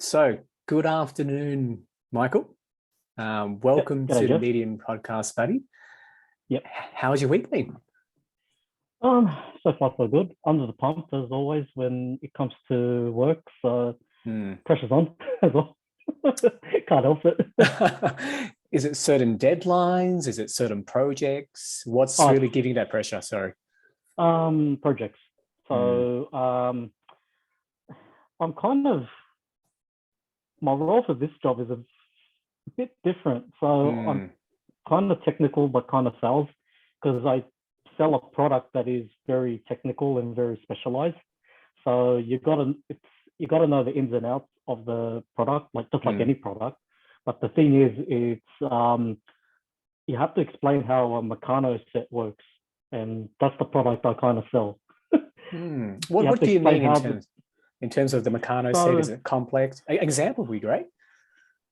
So, good afternoon, Michael. Welcome G'day, to the Jeff. Medium Podcast, buddy. Yep. How's your week been? So far so good. Under the pump as always when it comes to work. So pressure's on as well. Can't help it. Is it certain deadlines? Is it certain projects? What's Oh, really giving that pressure? Sorry. projects. So I'm kind of my role for this job is a bit different. So I'm kind of technical but kind of sales because I sell a product that is very technical and very specialized. So you gotta know the ins and outs of the product, like just like any product. But the thing is, it's you have to explain how a Mecano set works, and that's the product I kind of sell. What do you mean in terms of the Mecano set? Is it complex? An example would be great.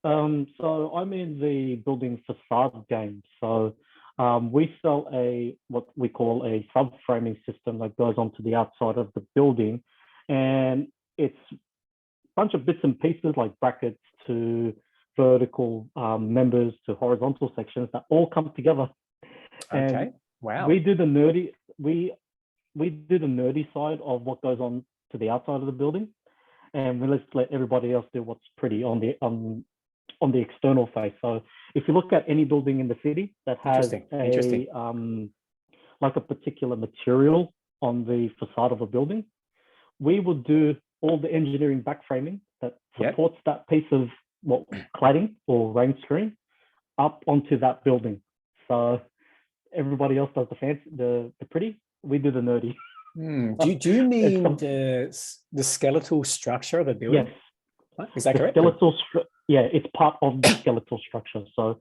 So I'm in the building facade game. So we sell what we call a subframing system that goes onto the outside of the building, and it's a bunch of bits and pieces like brackets to vertical members to horizontal sections that all come together. Okay. And wow. We do the nerdy side of what goes on to the outside of the building, and we let's let everybody else do what's pretty on the external face. So if you look at any building in the city that has like a particular material on the facade of a building, we will do all the engineering backframing that supports that piece of cladding or rain screen up onto that building. So everybody else does the fancy, the pretty. We do the nerdy. Do you mean the skeletal structure of a building? Yes. Is that correct? Yeah, it's part of the skeletal structure. So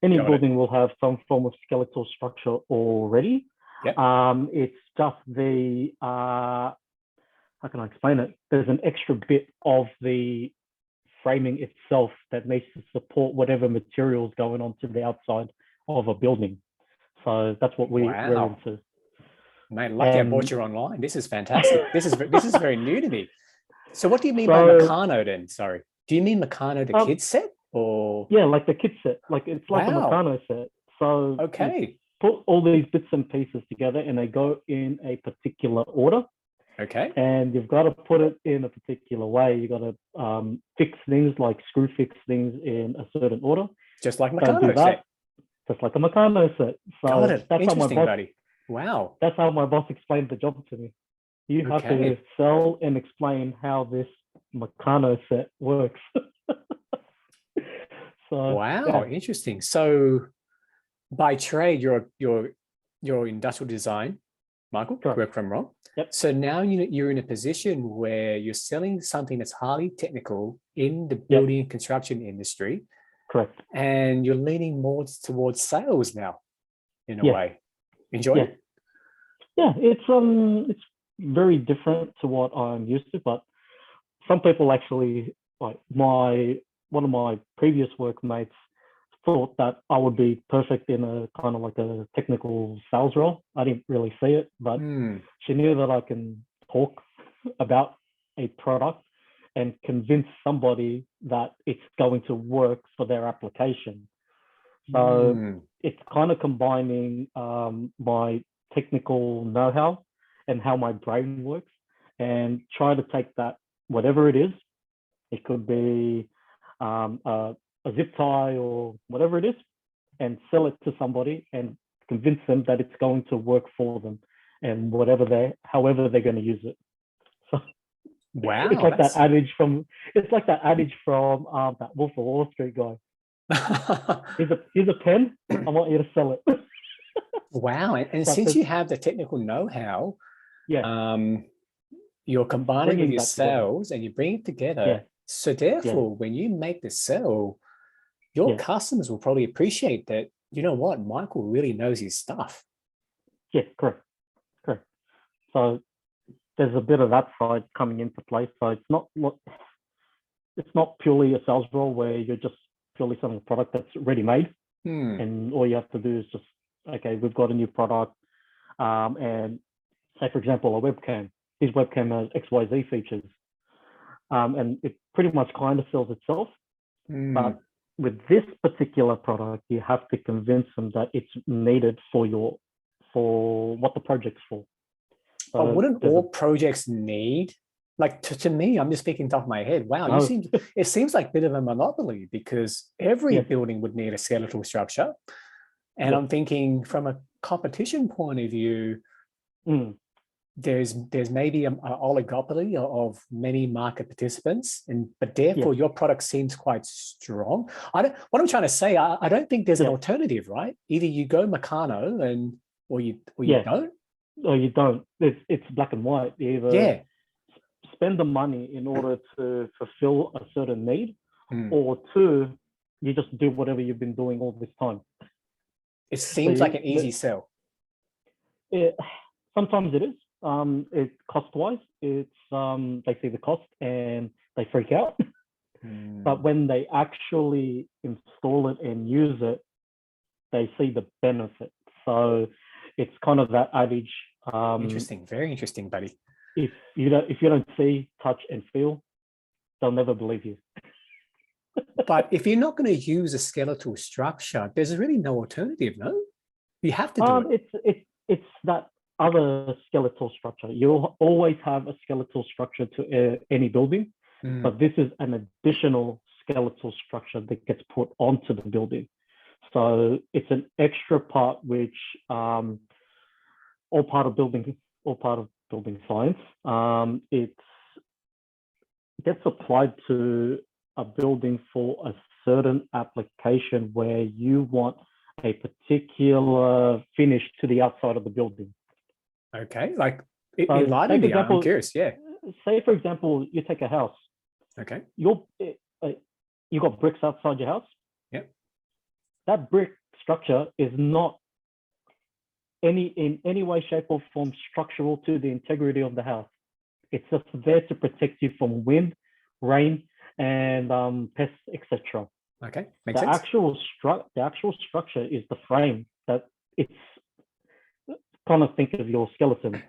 any building will have some form of skeletal structure already. Yep. It's just the how can I explain it? There's an extra bit of the framing itself that needs to support whatever materials going onto the outside of a building. So that's what we're into. Mate, lucky I bought you online. This is fantastic. This is very new to me. So what do you mean by Mecano then? Sorry. Do you mean Mecano the kit set or? Yeah, like the kit set. Like it's like a Mecano set. So put all these bits and pieces together and they go in a particular order. Okay. And you've got to put it in a particular way. You've got to fix things like screw fix things in a certain order. Just like Mecano set. Just like a Mecano set. So got it. That's interesting, how buddy. Wow. That's how my boss explained the job to me. You have to sell and explain how this Mecano set works. Wow, interesting. So by trade, you're industrial design, Michael, correct if I'm wrong. Yep. So now you're in a position where you're selling something that's highly technical in the building and construction industry. Correct. And you're leaning more towards sales now, in a way. Enjoy it? Yeah, it's very different to what I'm used to, but some people actually, like one of my previous workmates thought that I would be perfect in a kind of like a technical sales role. I didn't really see it, but she knew that I can talk about a product and convince somebody that it's going to work for their application. So it's kind of combining my technical know-how and how my brain works and try to take that, whatever it is, it could be a zip tie or whatever it is, and sell it to somebody and convince them that it's going to work for them and however they're going to use it. So wow, it's like that adage from that Wolf of Wall Street guy. Here's a pen. I want you to sell it. Wow. And since you have the technical know-how, you're combining with your sales and you bring it together. Yeah. So therefore, when you make the sell, your customers will probably appreciate that, you know what, Michael really knows his stuff. Yeah, correct. So there's a bit of that side coming into play. So it's not purely a sales role where you're just purely selling a product that's ready-made. And all you have to do is just, okay, we've got a new product. And say, for example, a webcam. This webcam has XYZ features. and it pretty much kind of sells itself. But Mm. with this particular product, you have to convince them that it's needed for what the project's for. But So wouldn't all projects need, like to me, I'm just thinking top of my head, wow, no, it seems like a bit of a monopoly, because every yes, building would need a skeletal structure. And yes, I'm thinking from a competition point of view, mm, there's maybe an oligopoly of many market participants, but yes, therefore your product seems quite strong. What I'm trying to say, I don't think there's an yes, alternative, right? Either you go Mecano or you yes. don't. Or you don't. It's black and white. You either Yeah. spend the money in order to fulfill a certain need, Mm. or two, you just do whatever you've been doing all this time. It So seems like an easy sell. sometimes it is. It cost-wise, it's they see the cost and they freak out. But when they actually install it and use it, they see the benefit. So it's kind of that adage. Interesting, very interesting, buddy. If you don't see, touch, and feel, they'll never believe you. But if you're not going to use a skeletal structure, there's really no alternative, no? You have to do it. It's that other skeletal structure. You'll always have a skeletal structure to any building, but this is an additional skeletal structure that gets put onto the building. So it's an extra part which all part of building science. It gets applied to a building for a certain application where you want a particular finish to the outside of the building. Okay, like So enlighten me. I'm curious. Yeah. Say for example, you take a house. Okay. You got bricks outside your house. Yep. That brick structure is not in any way, shape, or form structural to the integrity of the house. It's just there to protect you from wind, rain, and pests, etc. Okay, makes sense. The actual structure is the frame. That it's kind of think of your skeleton.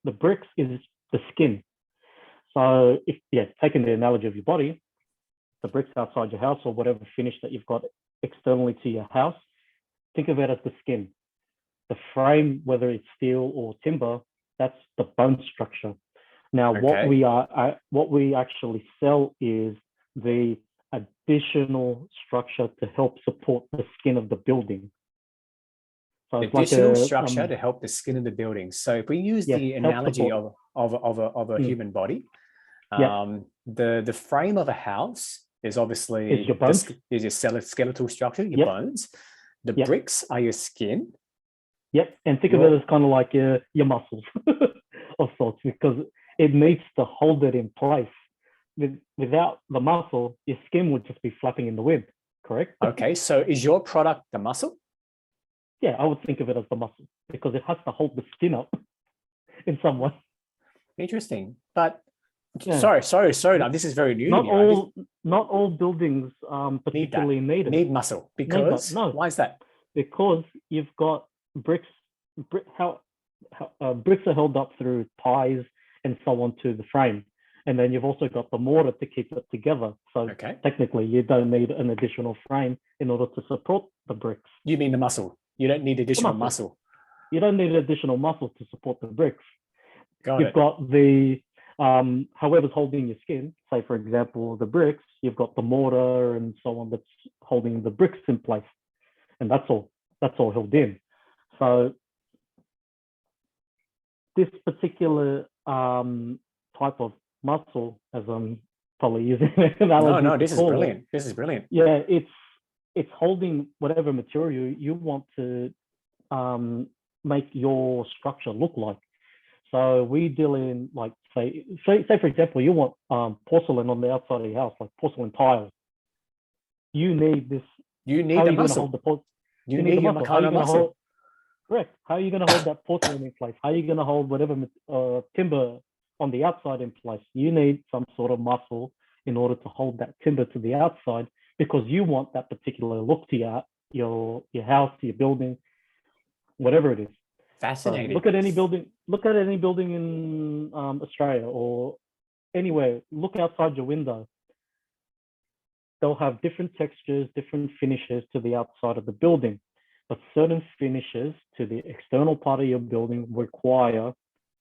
The bricks is the skin. So taking the analogy of your body, the bricks outside your house or whatever finish that you've got externally to your house, think of it as the skin. The frame, whether it's steel or timber, that's the bone structure. Now, what we actually sell is the additional structure to help support the skin of the building. So it's additional structure to help the skin of the building. So if we use the analogy of a human body, the frame of a house is obviously is your bones, is your skeletal structure, your bones. The bricks are your skin. Yep, and think of it as kind of like your muscles of sorts, because it needs to hold it in place. Without the muscle, your skin would just be flapping in the wind, correct? Okay, so is your product the muscle? Yeah, I would think of it as the muscle because it has to hold the skin up in some way. Interesting, but sorry. Now, this is very new to me. Not all buildings particularly need muscle because why is that? Because you've got bricks. Bricks are held up through ties and so on to the frame, and then you've also got the mortar to keep it together. So technically, you don't need an additional frame in order to support the bricks. You mean the muscle? You don't need additional muscle. You don't need additional muscle to support the bricks. You've got the however's holding your skin. Say for example, the bricks. You've got the mortar and so on that's holding the bricks in place, and that's all held in. So this particular type of muscle, as I'm probably using an analogy. No, this is brilliant. This is brilliant. Yeah, it's holding whatever material you want to make your structure look like. So we deal in like say for example, you want porcelain on the outside of your house, like porcelain tiles. You need this. You need the muscle. You need your Mecano muscle. Correct. How are you going to hold that porcelain in place? How are you going to hold whatever timber on the outside in place? You need some sort of muscle in order to hold that timber to the outside because you want that particular look to your house, your building, whatever it is. Fascinating. So look at any building in Australia or anywhere, look outside your window. They'll have different textures, different finishes to the outside of the building, but certain finishes to the external part of your building require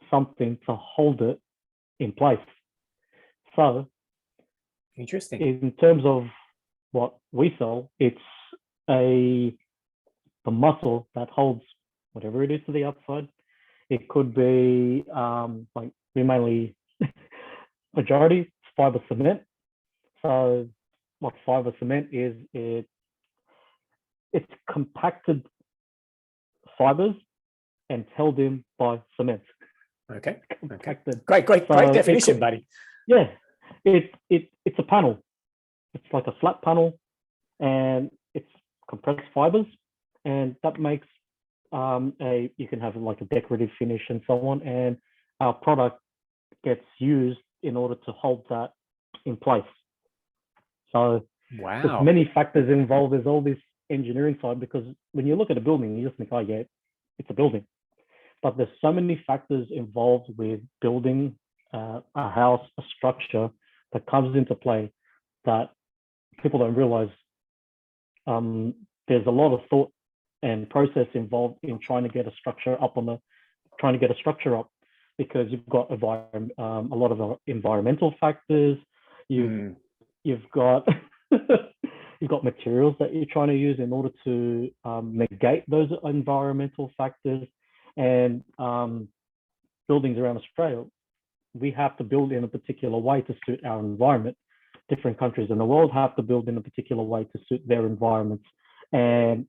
something to hold it in place. So, Interesting. in terms of what we sell, it's the muscle that holds whatever it is to the outside. It could be like we mainly majority fiber cement. So what fiber cement is, it's compacted fibers and held in by cement. Okay. Compacted. Great definition, buddy. Yeah, it's a panel. It's like a flat panel, and it's compressed fibers, and that makes you can have like a decorative finish and so on, and our product gets used in order to hold that in place. So there's many factors involved. There's all this engineering side, because when you look at a building, you just think, oh yeah, it's a building. But there's so many factors involved with building a house, a structure that comes into play that people don't realize. There's a lot of thought and process involved in trying to get a structure up because you've got a lot of environmental factors. You've got you've got materials that you're trying to use in order to negate those environmental factors. And buildings around Australia, we have to build in a particular way to suit our environment. Different countries in the world have to build in a particular way to suit their environments. And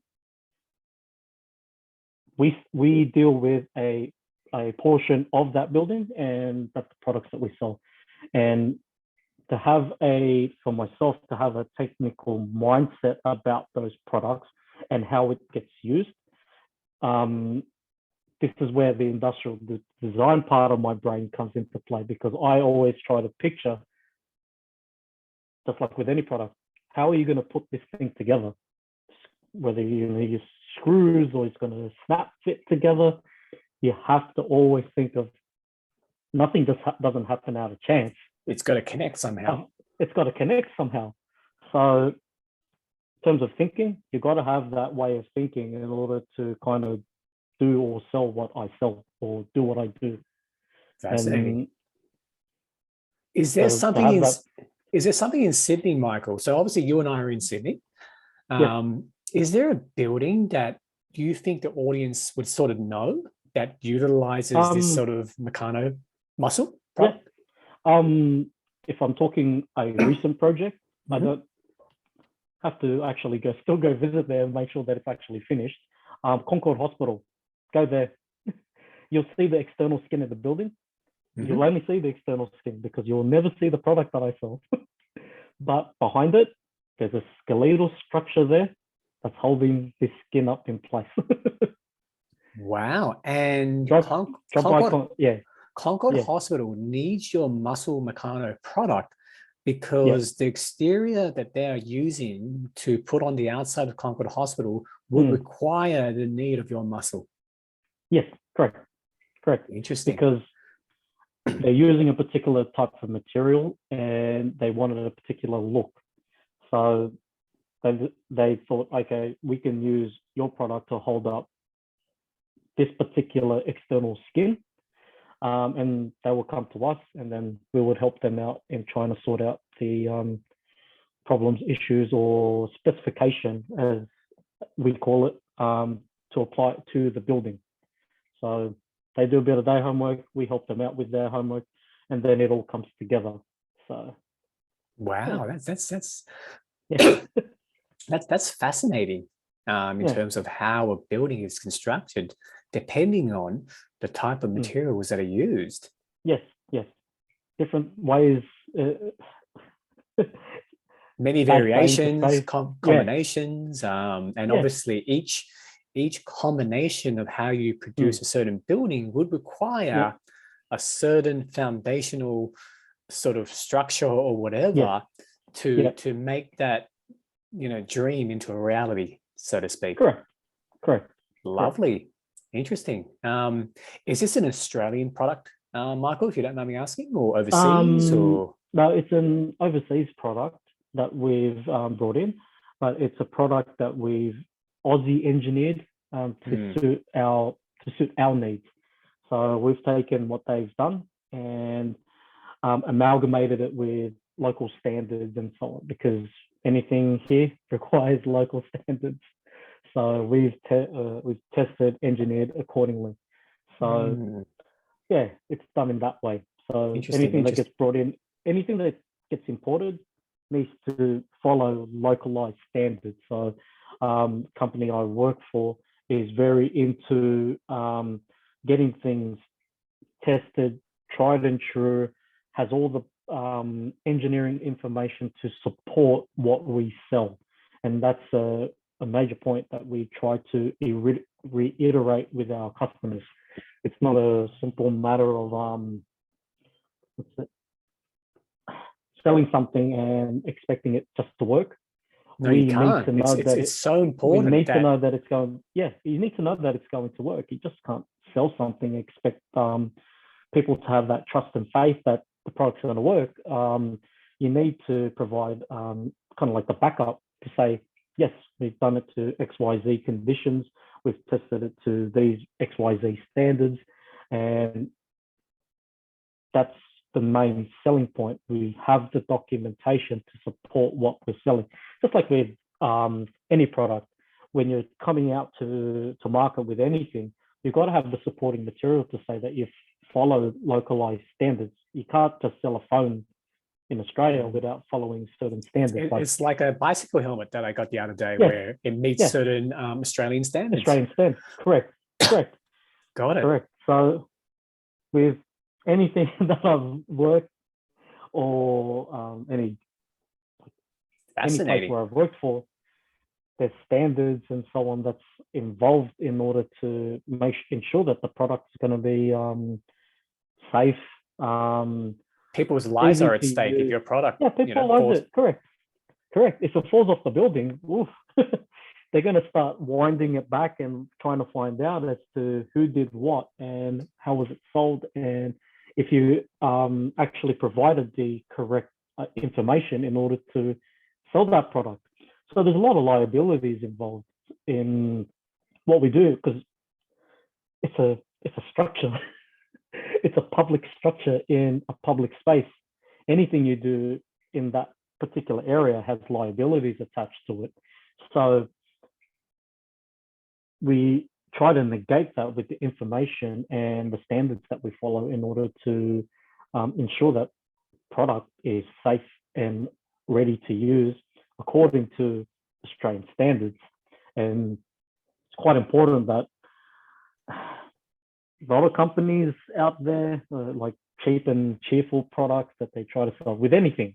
we deal with a portion of that building, and that's the products that we sell. And for myself to have a technical mindset about those products and how it gets used, this is where the industrial design part of my brain comes into play, because I always try to picture, just like with any product, how are you going to put this thing together? Whether you're going to use screws or it's going to snap fit together, you have to always think of nothing doesn't happen out of chance. It's got to connect somehow. It's got to connect somehow. So in terms of thinking, you've got to have that way of thinking in order to kind of do or sell what I sell, or do what I do. Fascinating. And is there something in Sydney, Michael? So obviously you and I are in Sydney. Yes. Is there a building that you think the audience would sort of know that utilizes this sort of Mecano muscle product? Yeah. If I'm talking a recent project, I don't have to actually still go visit there and make sure that it's actually finished. Concord Hospital, go there. You'll see the external skin of the building. You'll only see the external skin because you'll never see the product that I sell. But behind it, there's a skeletal structure there that's holding this skin up in place. Wow. And Concord Hospital needs your muscle Mecano product because the exterior that they are using to put on the outside of Concord Hospital would require the need of your muscle. Yes, correct. Interesting. Because they're using a particular type of material and they wanted a particular look. So they thought, okay, we can use your product to hold up this particular external skin. And they will come to us, and then we would help them out in trying to sort out the problems, issues, or specification, as we call it, to apply it to the building. So they do a bit of their homework, we help them out with their homework, and then it all comes together. So, wow, that's fascinating in terms of how a building is constructed, depending on the type of materials that are used. Yes. Different ways. Many variations, combinations, and obviously each combination of how you produce a certain building would require a certain foundational sort of structure or whatever to make that dream into a reality, so to speak. Correct. Lovely. Interesting. Is this an Australian product, Michael, if you don't mind me asking, or overseas, or? No, it's an overseas product that we've brought in, but it's a product that we've Aussie engineered to suit our needs. So we've taken what they've done and amalgamated it with local standards and so on, because anything here requires local standards. So we've tested, engineered accordingly. So yeah, it's done in that way. So anything that gets brought in, anything that gets imported needs to follow localized standards. So company I work for is very into getting things tested, tried and true, has all the engineering information to support what we sell. And that's a major point that we try to reiterate with our customers. It's not a simple matter of selling something and expecting it just to work. No, you can't. It's so important. We need to know that it's going. Yeah, you need to know that it's going to work. You just can't sell something and expect people to have that trust and faith that the product's going to work. You need to provide kind of like the backup to say, yes, we've done it to XYZ conditions. We've tested it to these XYZ standards, and that's the main selling point. We have the documentation to support what we're selling. Just like with any product, when you're coming out to market with anything, you've got to have the supporting material to say that you follow localized standards. You can't just sell a phone in Australia without following certain standards. It's like a bicycle helmet that I got the other day, where it meets certain Australian standards. Australian standards, correct. Got it. Correct. So with anything that I've worked or any place where I've worked for, there's standards and so on that's involved in order to ensure that the product is going to be safe. People's lives are at stake if your product. Yeah, people's lives. Correct. If it falls off the building, oof, they're going to start winding it back and trying to find out as to who did what and how was it sold, and if you actually provided the correct information in order to sell that product. So there's a lot of liabilities involved in what we do, because it's a structure. It's a public structure in a public space. Anything you do in that particular area has liabilities attached to it. So we try to negate that with the information and the standards that we follow in order to ensure that product is safe and ready to use according to Australian standards. And it's quite important that a lot of companies out there, like cheap and cheerful products that they try to sell with anything,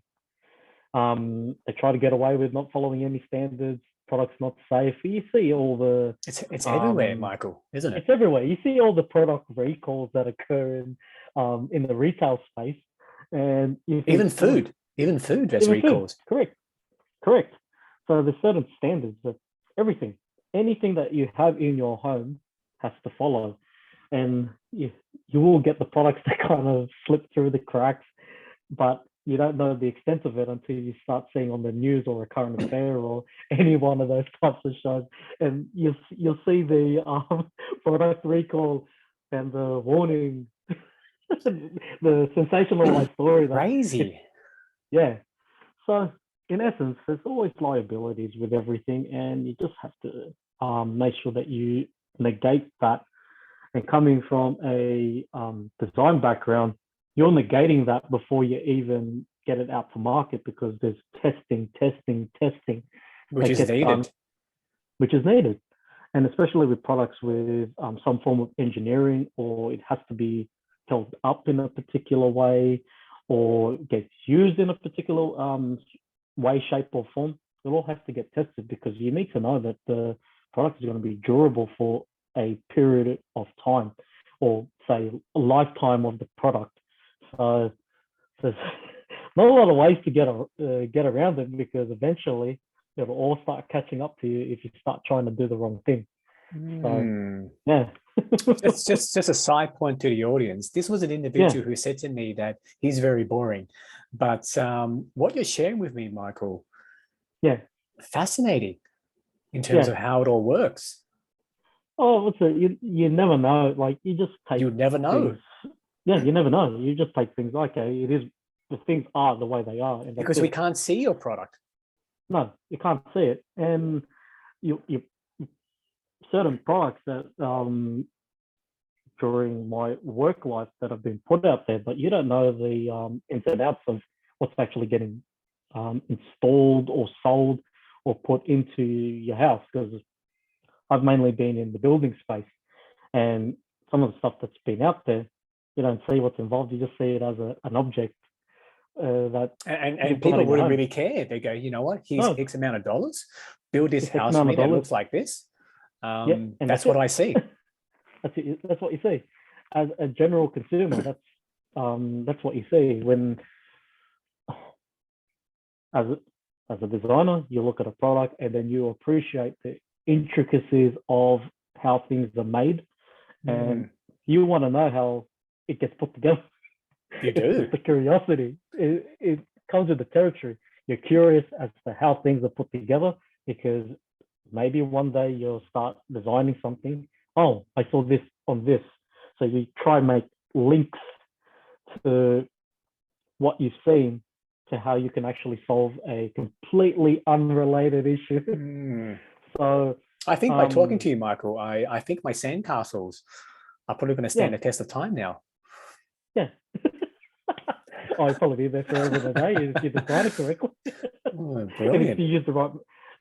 they try to get away with not following any standards, products not safe. You see all the... It's everywhere, Michael, isn't it? It's everywhere. You see all the product recalls that occur in the retail space. And even food there's recalls. Food. Correct. So there's certain standards that anything that you have in your home has to follow. And you will get the products that kind of slip through the cracks, but you don't know the extent of it until you start seeing on the news or a current affair or any one of those types of shows, and you'll see the product recall and the warning, the sensationalized story. Crazy. So in essence, there's always liabilities with everything, and you just have to make sure that you negate that. And coming from a design background, you're negating that before you even get it out to market, because there's testing, which is needed. Which is needed. And especially with products with some form of engineering, or it has to be held up in a particular way, or gets used in a particular way, shape, or form. It all has to get tested, because you need to know that the product is going to be durable for a period of time, or say a lifetime of the product. So there's not a lot of ways to get around it, because eventually it'll all start catching up to you if you start trying to do the wrong thing. So yeah, Just a side point to the audience. This was an individual who said to me that he's very boring, but what you're sharing with me, Michael, fascinating in terms of how it all works. Oh, what's it? You never know. Like you just take. You never know. Yeah, you never know. You just take things. Okay, it is. The things are the way they are, and because we can't see your product. No, you can't see it, and you certain products that during my work life that have been put out there, but you don't know the ins and outs of what's actually getting installed or sold or put into your house, because I've mainly been in the building space, and some of the stuff that's been out there, you don't see what's involved. You just see it as an object. And people wouldn't really care. They go, you know what? Here's X amount of dollars. Build this house for me that looks like this. And that's what I see. That's what you see. As a general consumer, that's what you see. When as a designer, you look at a product and then you appreciate the intricacies of how things are made, and you want to know how it gets put together. You do. It's the curiosity. It comes with the territory. You're curious as to how things are put together, because maybe one day you'll start designing something. Oh, I saw this on this. So you try and make links to what you've seen to how you can actually solve a completely unrelated issue. So I think by talking to you, Michael, I think my sandcastles are probably going to stand the test of time now. Yeah. I'll probably be there forever today if you design it correctly. Brilliant. If you use the right,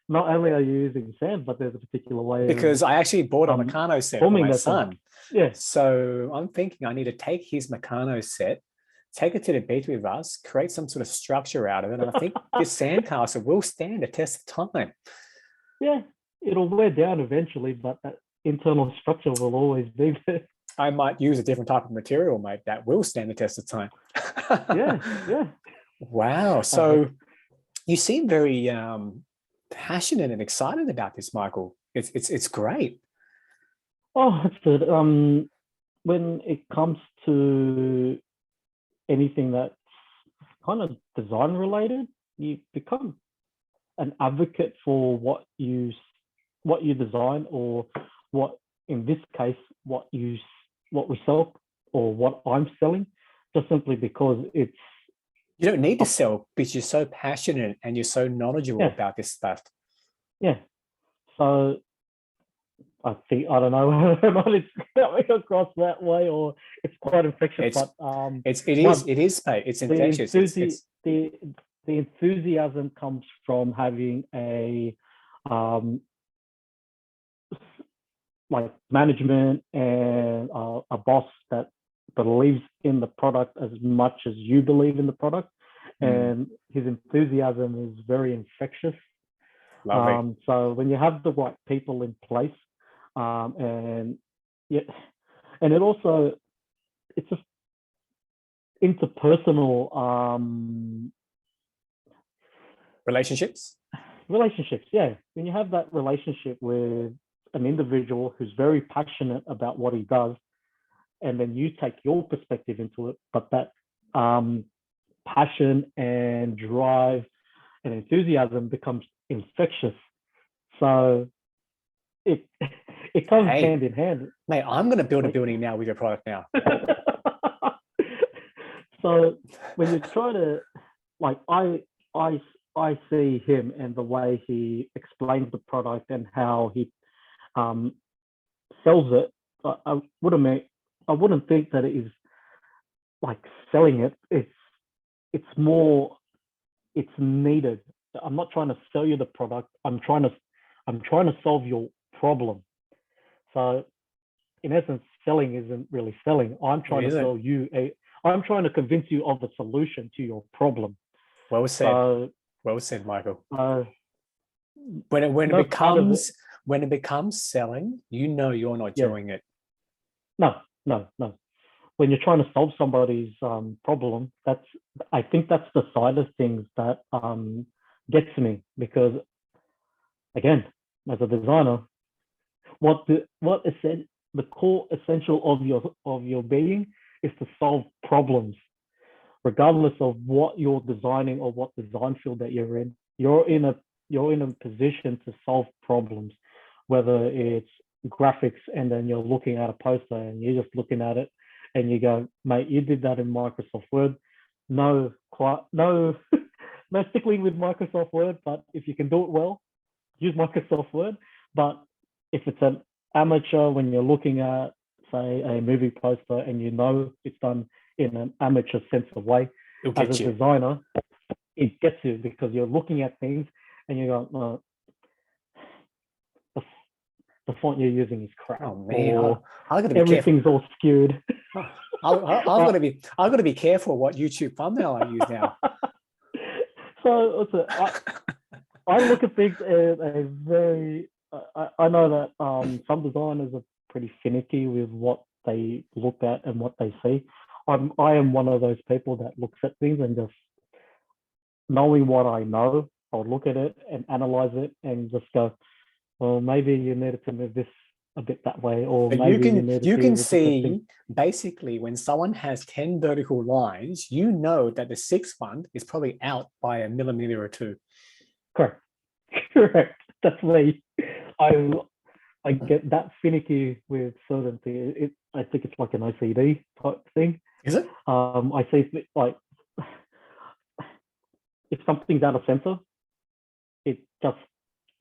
not only are you using sand, but there's a particular way. Because I actually bought a Mecano set for my son. Yeah. So I'm thinking I need to take his Mecano set, take it to the beach with us, create some sort of structure out of it. And I think this sandcastle will stand the test of time. Yeah, it'll wear down eventually, but that internal structure will always be there. I might use a different type of material, mate, that will stand the test of time. Yeah. Wow. So you seem very passionate and excited about this, Michael. It's great. Oh, that's good. When it comes to anything that's kind of design related, you become an advocate for what you design, or what, in this case, what we sell, or what I'm selling, just simply because it's. You don't need to sell, because you're so passionate and you're so knowledgeable about this stuff. Yeah. So I don't know whether or not it's coming across that way, or it's quite infectious. It is, mate. It's infectious. The enthusiasm comes from having a like management and a boss that believes in the product as much as you believe in the product, and his enthusiasm is very infectious. So when you have the right people in place, and it also, it's just interpersonal relationships. Yeah, when you have that relationship with an individual who's very passionate about what he does, and then you take your perspective into it, but that passion and drive and enthusiasm becomes infectious. So it comes hand in hand. Mate, I'm going to build a building now with your product now. So when you try to, like, I see him and the way he explains the product and how he sells it. I wouldn't think that it is like selling it. It's more, it's needed. I'm not trying to sell you the product. I'm trying to solve your problem. So in essence, selling isn't really selling. I'm trying to sell you I'm trying to convince you of the solution to your problem. Well said. Well said, Michael. When it becomes selling, you know you're not doing it. No. When you're trying to solve somebody's problem, I think that's the side of things that gets me, because again, as a designer, what the core essential of your being is to solve problems, regardless of what you're designing or what design field that you're in. You're in a position to solve problems, whether it's graphics and then you're looking at a poster and you're just looking at it and you go, mate, you did that in Microsoft Word. No, no stickling with Microsoft Word, but if you can do it well, use Microsoft Word. But if it's an amateur, when you're looking at, say, a movie poster and you know it's done in an amateur sense of way, as a designer, it gets you because you're looking at things and you go, the font you're using is crap. Oh man, or I'm gonna be everything's careful. all skewed. I've got to be careful what YouTube thumbnail I use now. So I look at things as a very. I know that some designers are pretty finicky with what they look at and what they see. I am one of those people that looks at things and just knowing what I know, I'll look at it and analyze it and just go, well, maybe you needed to move this a bit that way, or maybe you can see basically when someone has 10 vertical lines, you know that the sixth one is probably out by a millimeter or two. Correct. That's me. I get that finicky with certain things. I think it's like an OCD type thing. Is it? I see like if something's out of center, it just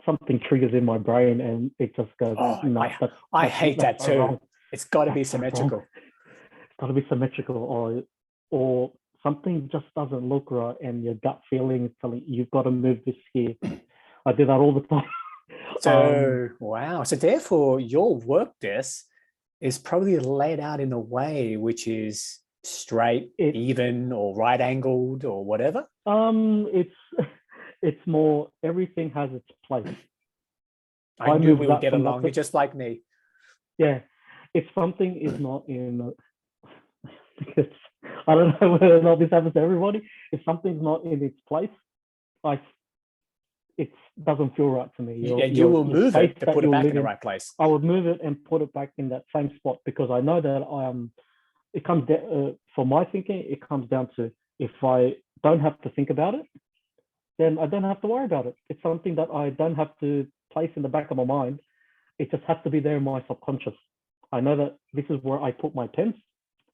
something triggers in my brain and it just goes. Oh, no, I hate that too. Wrong. It's got to be symmetrical. It's got to be symmetrical, or something just doesn't look right, and your gut feeling is telling you you've got to move this here. I do that all the time. So wow. So therefore, your work desk is probably laid out in a way which is straight, even, or right angled, or whatever. It's more everything has its place. I knew we would get along. You're just like me. Yeah, if something is not in, because I don't know whether or not this happens to everybody. If something's not in its place, it doesn't feel right to me. You will move it to put it back in the right place. I would move it and put it back in that same spot because I know that it comes down, for my thinking, it comes down to if I don't have to think about it, then I don't have to worry about it. It's something that I don't have to place in the back of my mind. It just has to be there in my subconscious. I know that this is where I put my pens,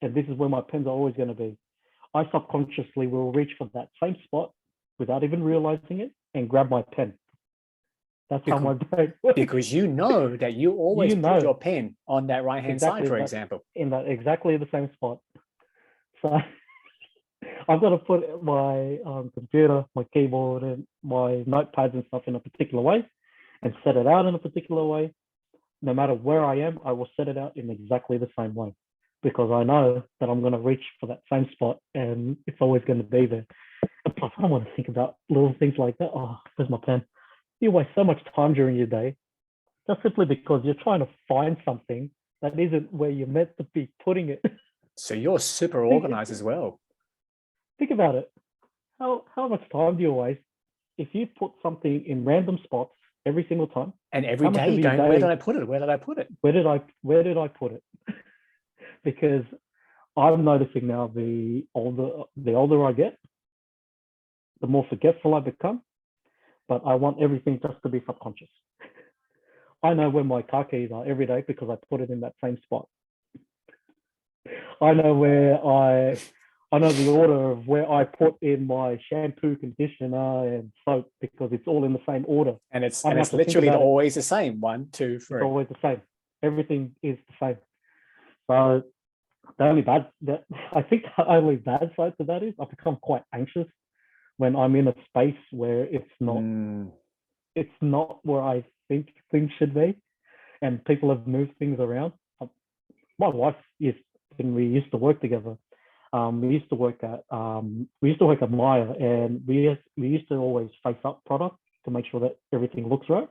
and this is where my pens are always going to be. I subconsciously will reach for that same spot without even realizing it and grab my pen. That's how my brain works. Because you know that you always put your pen on that right-hand side, for example. In that exactly the same spot. So I've got to put my computer, my keyboard, and my notepads and stuff in a particular way and set it out in a particular way. No matter where I am, I will set it out in exactly the same way because I know that I'm going to reach for that same spot and it's always going to be there. And plus, I don't want to think about little things like that. Oh, there's my pen. You waste so much time during your day just simply because you're trying to find something that isn't where you're meant to be putting it. So you're super organized as well. Think about it. How much time do you waste if you put something in random spots every single time? And every day you go, where did I put it? Where did I put it? Where did I put it? Because I'm noticing now the older I get, the more forgetful I become. But I want everything just to be subconscious. I know where my car keys are every day because I put it in that same spot. I know I know the order of where I put in my shampoo, conditioner, and soap because it's all in the same order. And it's literally always the same. 1, 2, 3. It's always the same. Everything is the same. So I think the only bad side to that is I become quite anxious when I'm in a space where it's not where I think things should be, and people have moved things around. My wife when we used to work together. We used to work at Maya, and we used to always face up product to make sure that everything looks right.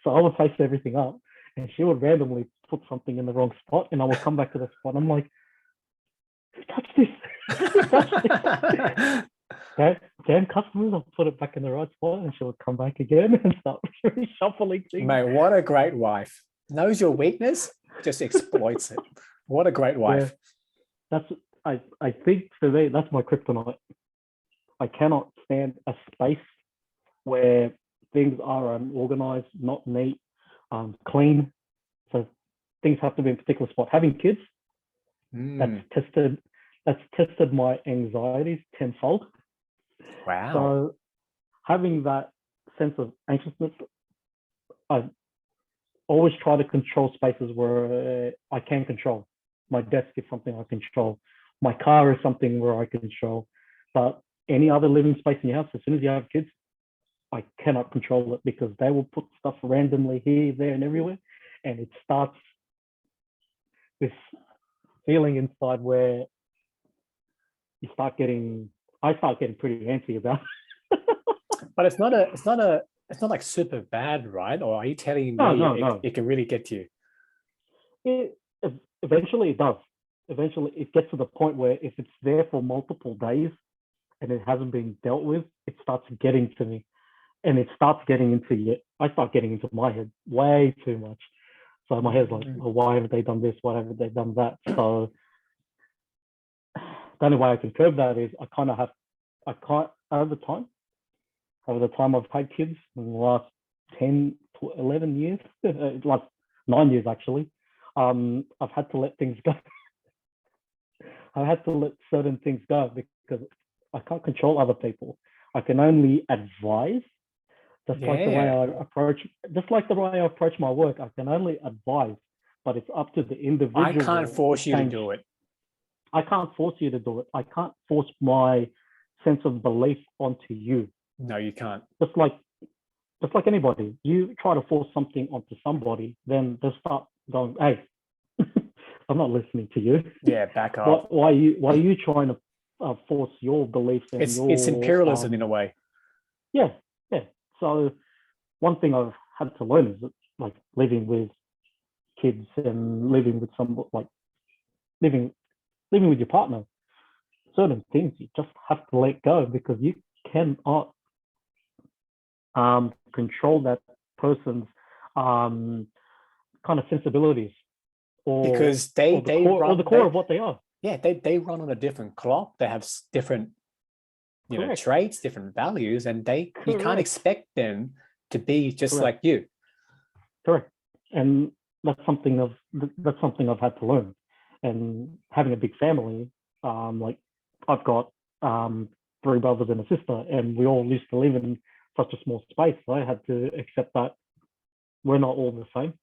So I would face everything up, and she would randomly put something in the wrong spot, and I would come back to the spot. I'm like, who touched this? Who touched this? Okay, damn customers, I'll put it back in the right spot, and she would come back again and start reshuffling things. Mate, what a great wife. Knows your weakness just exploits it. What a great wife. That's I think for me, that's my kryptonite. I cannot stand a space where things are unorganized, not neat, clean. So things have to be in a particular spot. Having kids, that's tested my anxieties tenfold. Wow. So having that sense of anxiousness, I always try to control spaces where I can control. My desk is something I control. My car is something where I control. But any other living space in your house, as soon as you have kids, I cannot control it because they will put stuff randomly here, there, and everywhere. And it starts this feeling inside where I start getting pretty antsy about it. But it's not like super bad, right? Or are you telling me No. It can really get to you? Eventually it does. Eventually it gets to the point where if it's there for multiple days and it hasn't been dealt with, it starts getting to me. And it starts getting into I start getting into my head way too much. So my head's like, oh, why haven't they done this? Why haven't they done that? So the only way I can curb that is over the time I've had kids in the last 10 to 11 years, like 9 years actually, I've had to let things go. I had to let certain things go because I can't control other people. I can only advise, just like the way I approach my work. I can only advise, but it's up to the individual. I can't force you to do it. I can't force you to do it. I can't force my sense of belief onto you. No, you can't. Just like anybody, you try to force something onto somebody, then they'll start going, "Hey, I'm not listening to you." Yeah, back off. Why are you trying to force your beliefs? And it's imperialism in a way. Yeah. So one thing I've had to learn is that, like, living with kids and living with living with your partner, certain things you just have to let go because you cannot control that person's kind of sensibilities because the core of what they are. Yeah, they run on a different clock. They have different traits, different values, and you can't expect them to be just like you. Correct. And that's something I've had to learn. And having a big family, like I've got 3 brothers and a sister, and we all used to live in such a small space. So I had to accept that we're not all the same,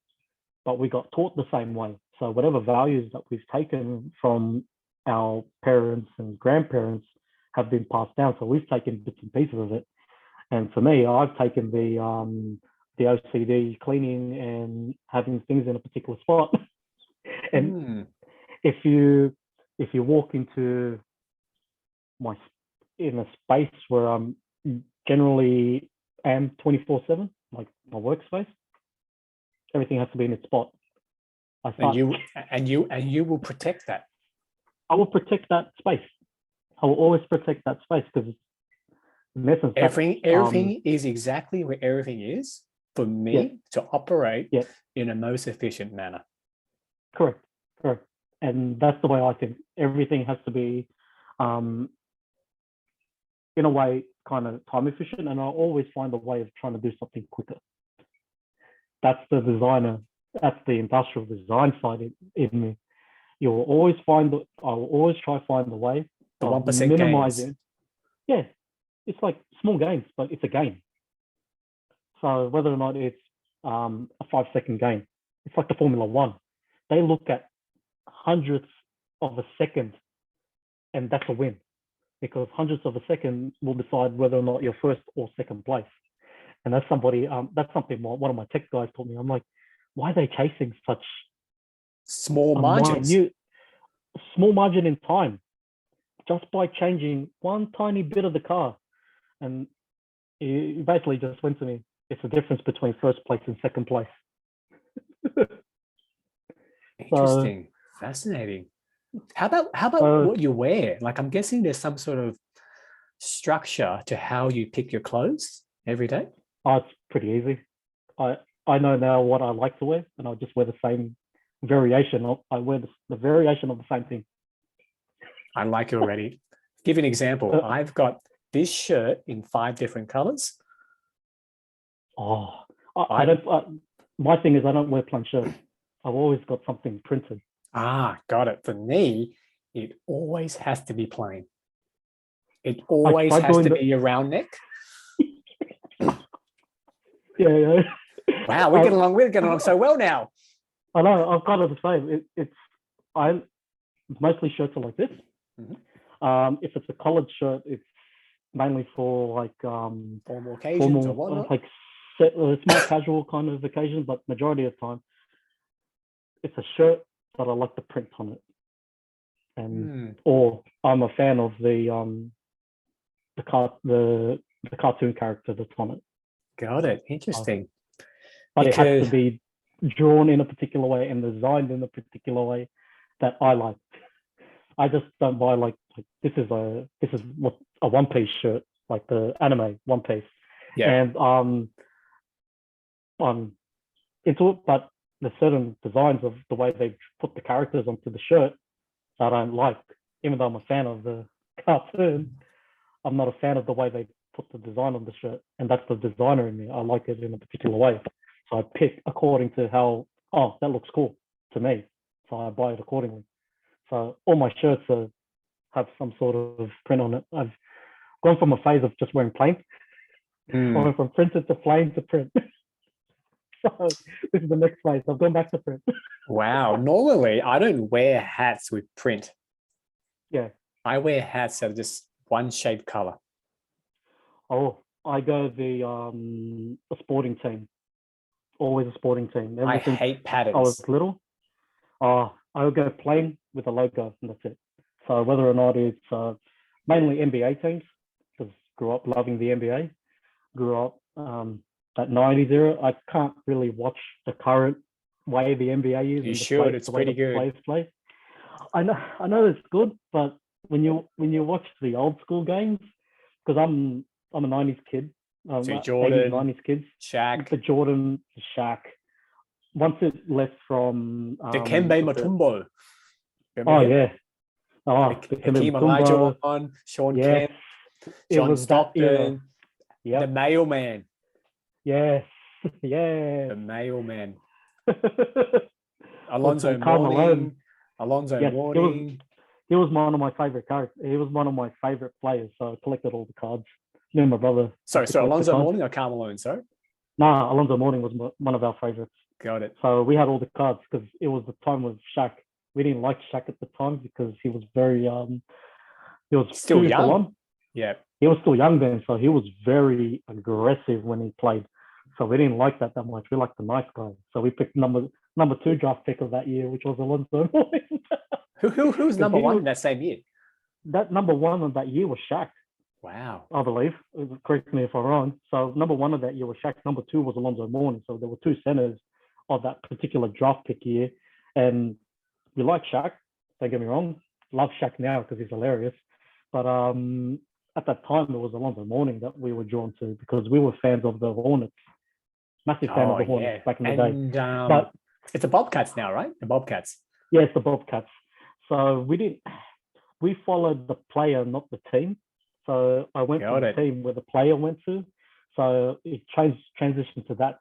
but we got taught the same way. So whatever values that we've taken from our parents and grandparents have been passed down. So we've taken bits and pieces of it. And for me, I've taken the OCD cleaning and having things in a particular spot. And if you walk into in a space where I'm generally am 24/7, like my workspace, everything has to be in its spot. And you will protect that. I will protect that space. I will always protect that space because in essence, everything is exactly where everything is for me to operate in a most efficient manner. Correct. And that's the way I think. Everything has to be, in a way, kind of time efficient. And I always find a way of trying to do something quicker. That's the designer. That's the industrial design side in me. I will always try to find the way to 1% minimize it. Yeah, it's like small gains, but it's a game. So whether or not it's a 5-second game, it's like the Formula One. They look at hundredths of a second, and that's a win, because hundredths of a second will decide whether or not you're first or second place. And that's something one of my tech guys told me. I'm like, why are they chasing such small margins? Small margin in time, just by changing one tiny bit of the car. And he basically just went to me, it's the difference between first place and second place. Interesting. Fascinating. How about what you wear? Like, I'm guessing there's some sort of structure to how you pick your clothes every day. Oh, it's pretty easy. I know now what I like to wear, and I'll just wear the same variation of, I wear the variation of the same thing. I like it already. Give you an example. I've got this shirt in 5 different colors. Oh, I don't. My thing is I don't wear plain shirts. I've always got something printed. Got it. For me, it always has to be plain. It always has to be a round neck. Yeah. Wow, we're getting along so well now. I know. I've got it the same. I mostly shirts are like this. Mm-hmm. If it's a collared shirt, it's mainly for like formal occasions or whatnot. Like it's more casual kind of occasions, but majority of the time, it's a shirt that I like to print on it, and or I'm a fan of the cartoon character that's on it. Got it. Interesting. But it has to be drawn in a particular way and designed in a particular way that I like. I just don't buy like this is what a One Piece shirt, like the anime One Piece. Yeah. And I'm into it, but there's certain designs of the way they put the characters onto the shirt that I don't like. Even though I'm a fan of the cartoon, I'm not a fan of the way they put the design on the shirt. And that's the designer in me. I like it in a particular way. So I pick according to how, that looks cool to me. So I buy it accordingly. So all my shirts have some sort of print on it. I've gone from a phase of just wearing plain. I went from printed to plain to print. So this is the next phase. I've gone back to print. Wow. Normally, I don't wear hats with print. Yeah. I wear hats that are just one shade color. Oh, I go a sporting team. Always a sporting team. I hate patterns. I was little. I would go plain with a logo, and that's it. So whether or not it's mainly NBA teams, because grew up loving the NBA, grew up that 90s era. I can't really watch the current way the NBA is. You should. It's pretty good. Players play. I know it's good, but when you watch the old school games, because I'm a 90s kid. So Jordan, 90s kids. Shaq. The Jordan, Shaq. Once it left from Dikembe Mutombo. Oh yeah. Hakeem Olajuwon, Sean Kemp, John Stockton, the mailman. Yes. Yeah. The mailman. Alonzo Mourning. He was one of my favorite characters. He was one of my favorite players. So I collected all the cards. Me and my brother. Sorry, Alonzo Mourning or Karl Malone, sorry? No, Alonzo Mourning was one of our favorites. Got it. So we had all the cards because it was the time of Shaq. We didn't like Shaq at the time because he was very he was still young. Yeah. He was still young then, so he was very aggressive when he played. So we didn't like that much. We liked the nice guy. So we picked number 2 draft pick of that year, which was Alonzo Mourning. Who was number 1 in that same year? That number 1 of that year was Shaq. Wow. I believe. Correct me if I'm wrong. So number 1 of that year was Shaq. Number 2 was Alonzo Mourning. So there were 2 centers of that particular draft pick year. And we like Shaq. Don't get me wrong. Love Shaq now because he's hilarious. But at that time, it was Alonzo Mourning that we were drawn to because we were fans of the Hornets. Massive fan of the Hornets back in the day. But it's the Bobcats now, right? The Bobcats. Yeah, it's the Bobcats. So we followed the player, not the team. So I went to the team where the player went to. So it transitioned to that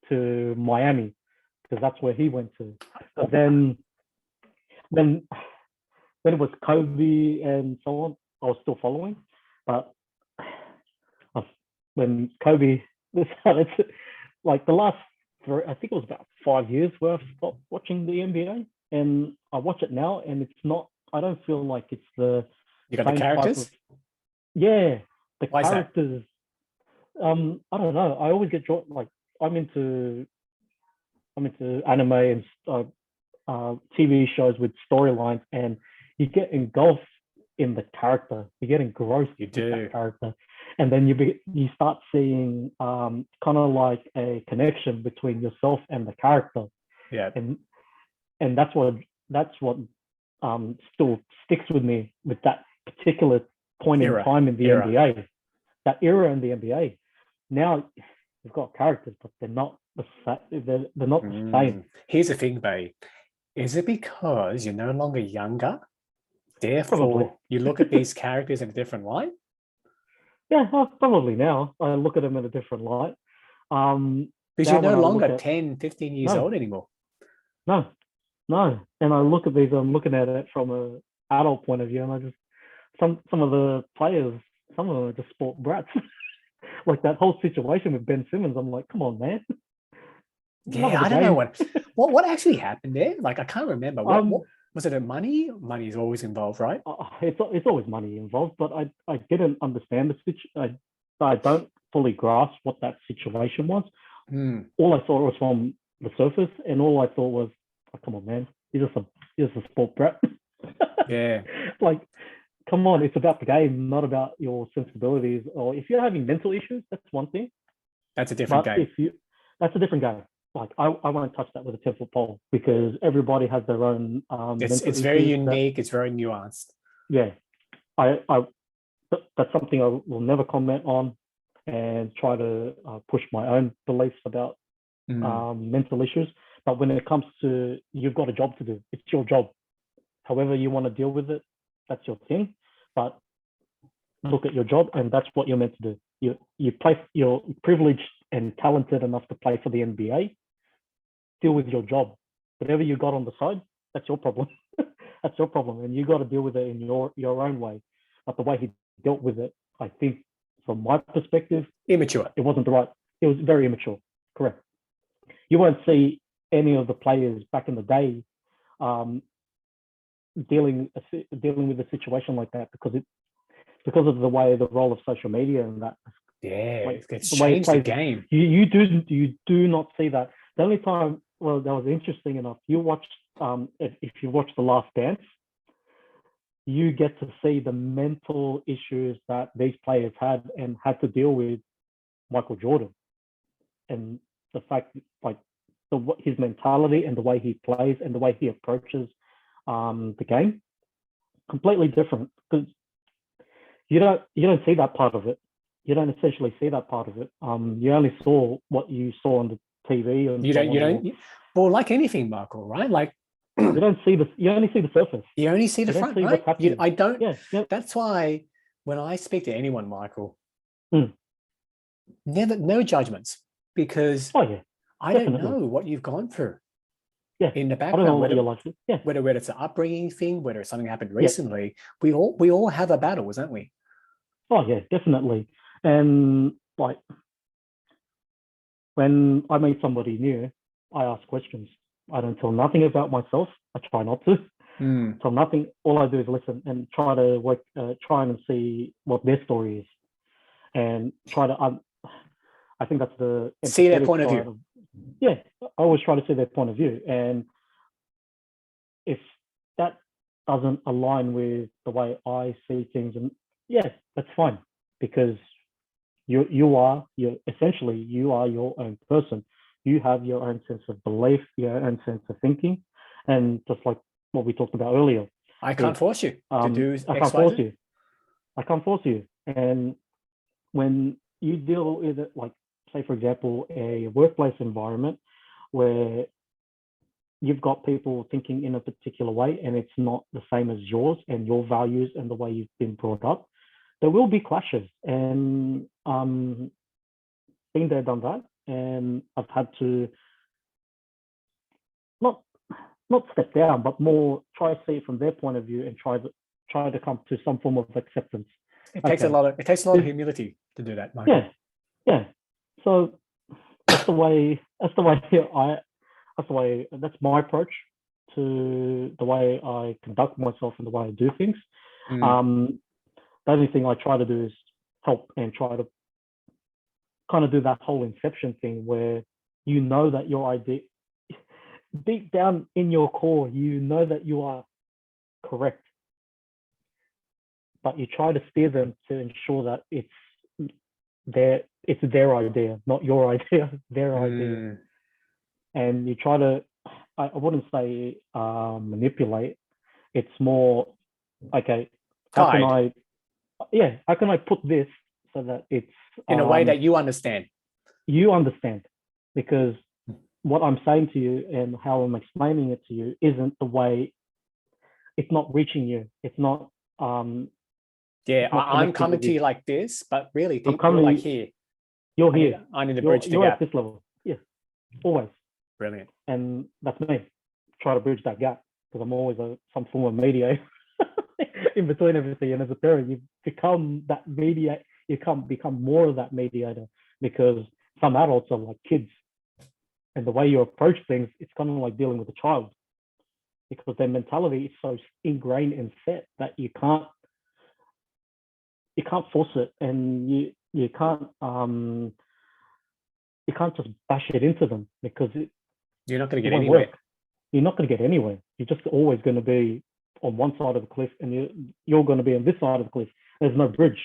to Miami because that's where he went to. But then when it was Kobe and so on, I was still following. But when Kobe decided to, like the last, I think it was about 5 years where I stopped watching the NBA, and I watch it now, and it's not. I don't feel like it's the. You got the characters. The Why characters. I don't know. I always get drawn. Like I'm into anime and TV shows with storylines, and you get engulfed in the character. You get engrossed in that character, and then you start seeing kind of like a connection between yourself and the character. Yeah. And that's what still sticks with me with that particular point in time in the NBA. That era in the NBA. Now you've got characters, but they're not they're not the same. Here's the thing, Bay. Is it because you're no longer younger? Therefore, Probably. you look at these characters in a different light? Yeah, probably now. I look at them in a different light. Because you're no longer 10, 15 years old anymore. No. And I look at these, I'm looking at it from an adult point of view, and I just, some of the players, some of them are just sport brats. Like that whole situation with Ben Simmons, I'm like, come on, man. Yeah, I don't know what actually happened there. Like, I can't remember. What was it? Money? Money is always involved, right? It's always money involved, but I didn't understand the situation. I don't fully grasp what that situation was. All I saw was from the surface, and all I thought was, oh, come on, man, he's just a sport brat. Yeah. Like, come on, it's about the game, not about your sensibilities. Or if you're having mental issues, that's one thing. That's a different game. That's a different game. Like, I won't touch that with a 10-foot pole, because everybody has their own it's very unique, it's very nuanced. Yeah. That's something I will never comment on, and try to push my own beliefs about mental issues. But when it comes to, you've got a job to do, it's your job. However you want to deal with it, that's your thing. But look at your job, and that's what you're meant to do. You're privileged and talented enough to play for the NBA. Deal with your job. Whatever you got on the side, that's your problem. That's your problem, and you got to deal with it in your own way. But the way he dealt with it, I think, from my perspective, immature. It wasn't the right. It was very immature. Correct. You won't see any of the players back in the day dealing with a situation like that, because of the way, the role of social media and that. Yeah, like, it's changed the game. You do not see that. The only time, well, that was interesting enough. You watched, if you watch The Last Dance, you get to see the mental issues that these players had to deal with Michael Jordan, and the fact, like, his mentality and the way he plays and the way he approaches the game, completely different. Because you don't see that part of it. You don't essentially see that part of it. You only saw what you saw on the TV. And you don't. Well, like anything, Michael, right? Like, you don't see the. You only see the surface. You only see the front, right? I don't. Yeah. That's why when I speak to anyone, Michael, no judgments, because I don't know what you've gone through. Yeah. In the background, I don't know what you're like. Yeah. Whether it's an upbringing thing, whether it's something happened recently, we all have a battle, don't we? Oh yeah, definitely. And like, when I meet somebody new, I ask questions. I don't tell nothing about myself. I try not to. Tell nothing. All I do is listen and try and see what their story is, and try to. I think that's the see their point of view. Yeah, I always try to see their point of view, and if that doesn't align with the way I see things, and that's fine, because you are your own person. You have your own sense of belief, your own sense of thinking, and just like what we talked about earlier, I can't force you to do X, I can't force you. I can't force you. And when you deal with it, like, say for example, a workplace environment where you've got people thinking in a particular way and it's not the same as yours and your values and the way you've been brought up, there will be clashes. And been there, done that, and I've had to not step down, but more try to see it from their point of view and try to come to some form of acceptance. It takes a lot of humility to do that, Michael. Yeah. So that's my approach to the way I conduct myself and the way I do things. The only thing I try to do is help and try to kind of do that whole inception thing, where you know that your idea, deep down in your core, you know that you are correct, but you try to steer them to ensure that it's their idea, not your idea, their idea. And you try to, I wouldn't say manipulate. It's more, okay, how can I put this so that it's in a way that you understand? You understand, because what I'm saying to you and how I'm explaining it to you isn't the way. It's not reaching you. It's not. Yeah, I'm coming to you like this, but really, you're like here. You're here. I need to bridge the gap. You're at this level. Yes, always. Brilliant. And that's me. Try to bridge that gap because I'm always some form of mediator in between everything. And as a parent, you become that mediator. You can't become more of that mediator because some adults are like kids, and the way you approach things, it's kind of like dealing with a child because their mentality is so ingrained and set that you can't force it, and you can't just bash it into them because you're not going to get anywhere. Work. You're not going to get anywhere. You're just always going to be on one side of the cliff, and you're going to be on this side of the cliff. There's no bridge.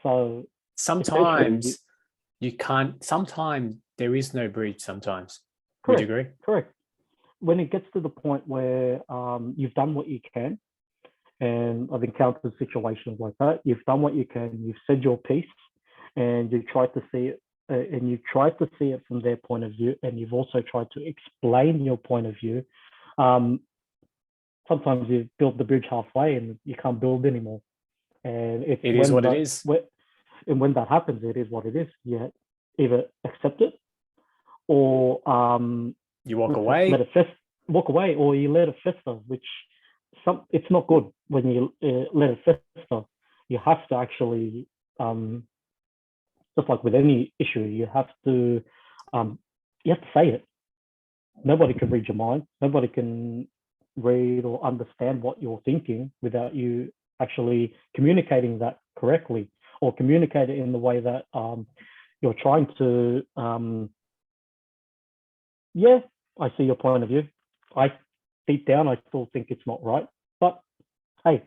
So sometimes you can't. Sometimes there is no bridge. Sometimes. Correct, would you agree? Correct. When it gets to the point where you've done what you can, and I've encountered situations like that. You've done what you can. You've said your piece, and you tried to see it, and you tried to see it from their point of view, and you've also tried to explain your point of view. Sometimes you build the bridge halfway, and you can't build anymore. And it is what it is. And when that happens, it is what it is. You either accept it, or you walk away. Walk away, or you let it fester, which. It's not good when you let it fester. You have to actually, just like with any issue, you have to say it. Nobody can read your mind. Nobody can read or understand what you're thinking without you actually communicating that correctly, or communicate it in the way that you're trying to. Yeah, I see your point of view. Deep down, I still think it's not right. But hey,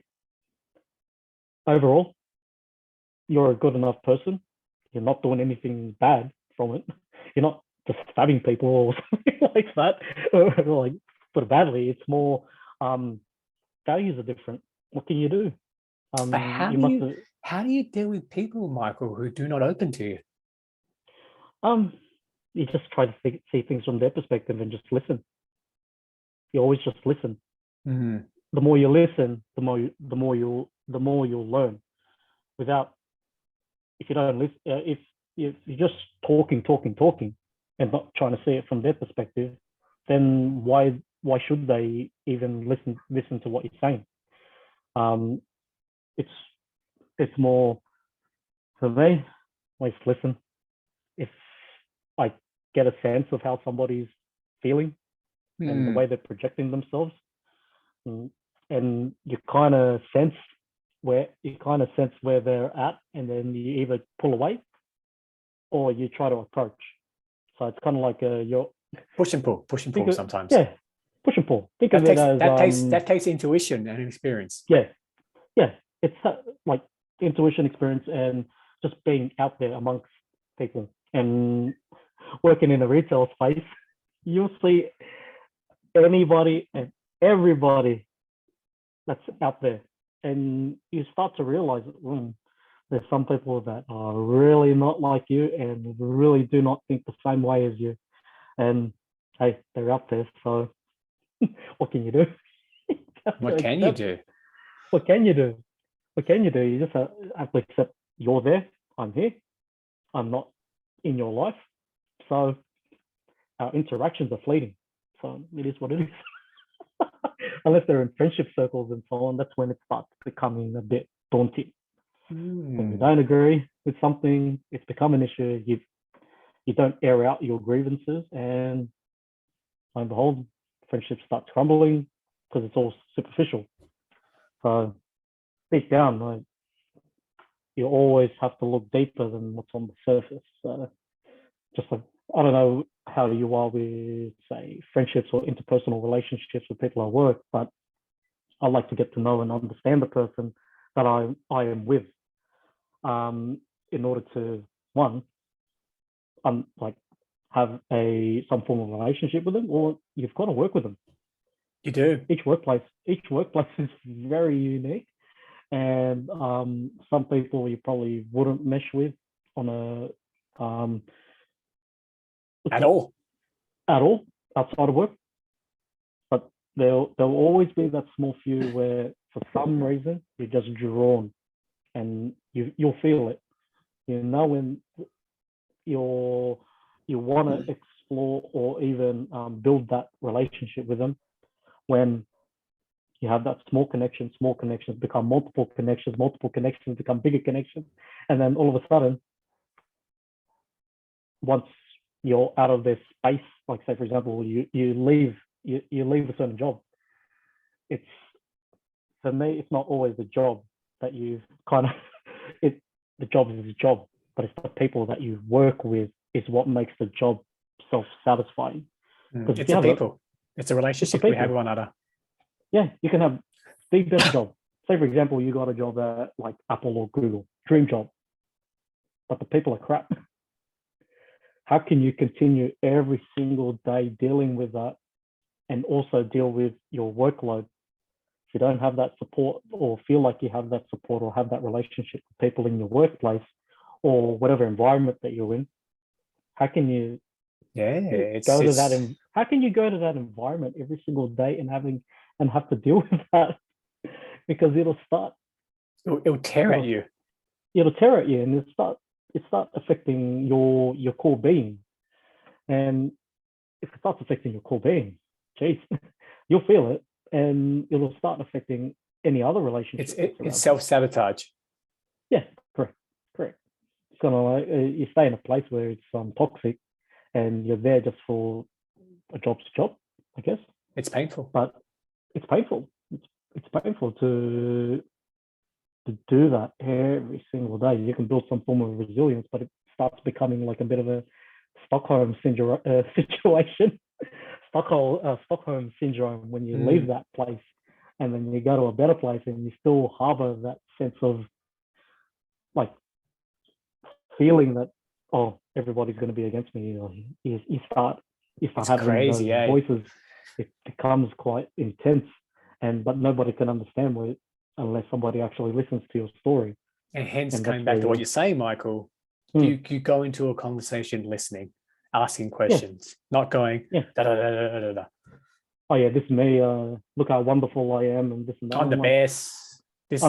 overall, you're a good enough person. You're not doing anything bad from it. You're not just stabbing people or something like that, or like sort of badly. It's more values are different. What can you do? But how do you deal with people, Michael, who do not open to you? You just try to see things from their perspective and just listen. You always just listen. Mm-hmm. The more you listen, the more you'll learn. Without, if you don't listen, if you're just talking, and not trying to see it from their perspective, then why should they even listen to what you're saying? It's more for me. Always listen. If I get a sense of how somebody's feeling and the way they're projecting themselves, and you kind of sense where they're at, and then you either pull away or you try to approach. So it's kind of like you're push and pull sometimes. Yeah, push and pull. Think of it as that takes intuition and experience. Yeah, it's like intuition, experience, and just being out there amongst people. And working in a retail space, you'll see anybody and everybody that's out there, and you start to realize there's some people that are really not like you and really do not think the same way as you, and hey, they're out there. So what can you do? What can you do? You just have to accept you're there, I'm here, I'm not in your life, so our interactions are fleeting. So it is what it is. Unless they're in friendship circles and so on, that's when it starts becoming a bit daunting. When you don't agree with something, it's become an issue. You don't air out your grievances, and lo and behold, friendship starts crumbling because it's all superficial. So deep down, like, you always have to look deeper than what's on the surface. So just like, I don't know how you are with, say, friendships or interpersonal relationships with people at work, but I like to get to know and understand the person that I am with, in order to, one, like have some form of relationship with them, or you've got to work with them. You do. Each workplace is very unique, and some people you probably wouldn't mesh with on a at all. at all outside of work. But there'll always be that small few where for some reason you're just drawn, and you'll feel it. You know when you want to explore or even build that relationship with them, when you have that small connections become multiple connections become bigger connections, and then all of a sudden, once you're out of this space, like say for example, you leave a certain job, it's, for me, it's not always the job that you kind of the job is a job, but it's the people that you work with is what makes the job self-satisfying. It's the people. It's a relationship we have with one another. Yeah, you can have the best job. Say, for example, you got a job at like Apple or Google, dream job, but the people are crap. How can you continue every single day dealing with that and also deal with your workload? If you don't have that support or feel like you have that support or have that relationship with people in your workplace or whatever environment that you're in, how can you go to that? How can you go to that environment every single day and have to deal with that? Because it'll tear at you. It'll tear at you, and it start affecting your core being. And if it starts affecting your core being, geez, you'll feel it, and it'll start affecting any other relationship. It's self-sabotage. Yeah, correct. It's kind of like you stay in a place where it's toxic, and you're there just for a job's job, I guess. It's painful. But it's painful. It's painful to do that every single day. You can build some form of resilience, but it starts becoming like a bit of a Stockholm syndrome situation. Stockholm syndrome, when you leave that place and then you go to a better place and you still harbor that sense of like feeling that, oh, everybody's going to be against me. You start having crazy, those voices. It becomes quite intense, but nobody can understand it unless somebody actually listens to your story. And hence, coming back to what you're saying, Michael, you go into a conversation listening, asking questions, not going, da, da, da, da, da, da. Oh yeah, this is me. Look how wonderful I am, and this and that. I'm the best. This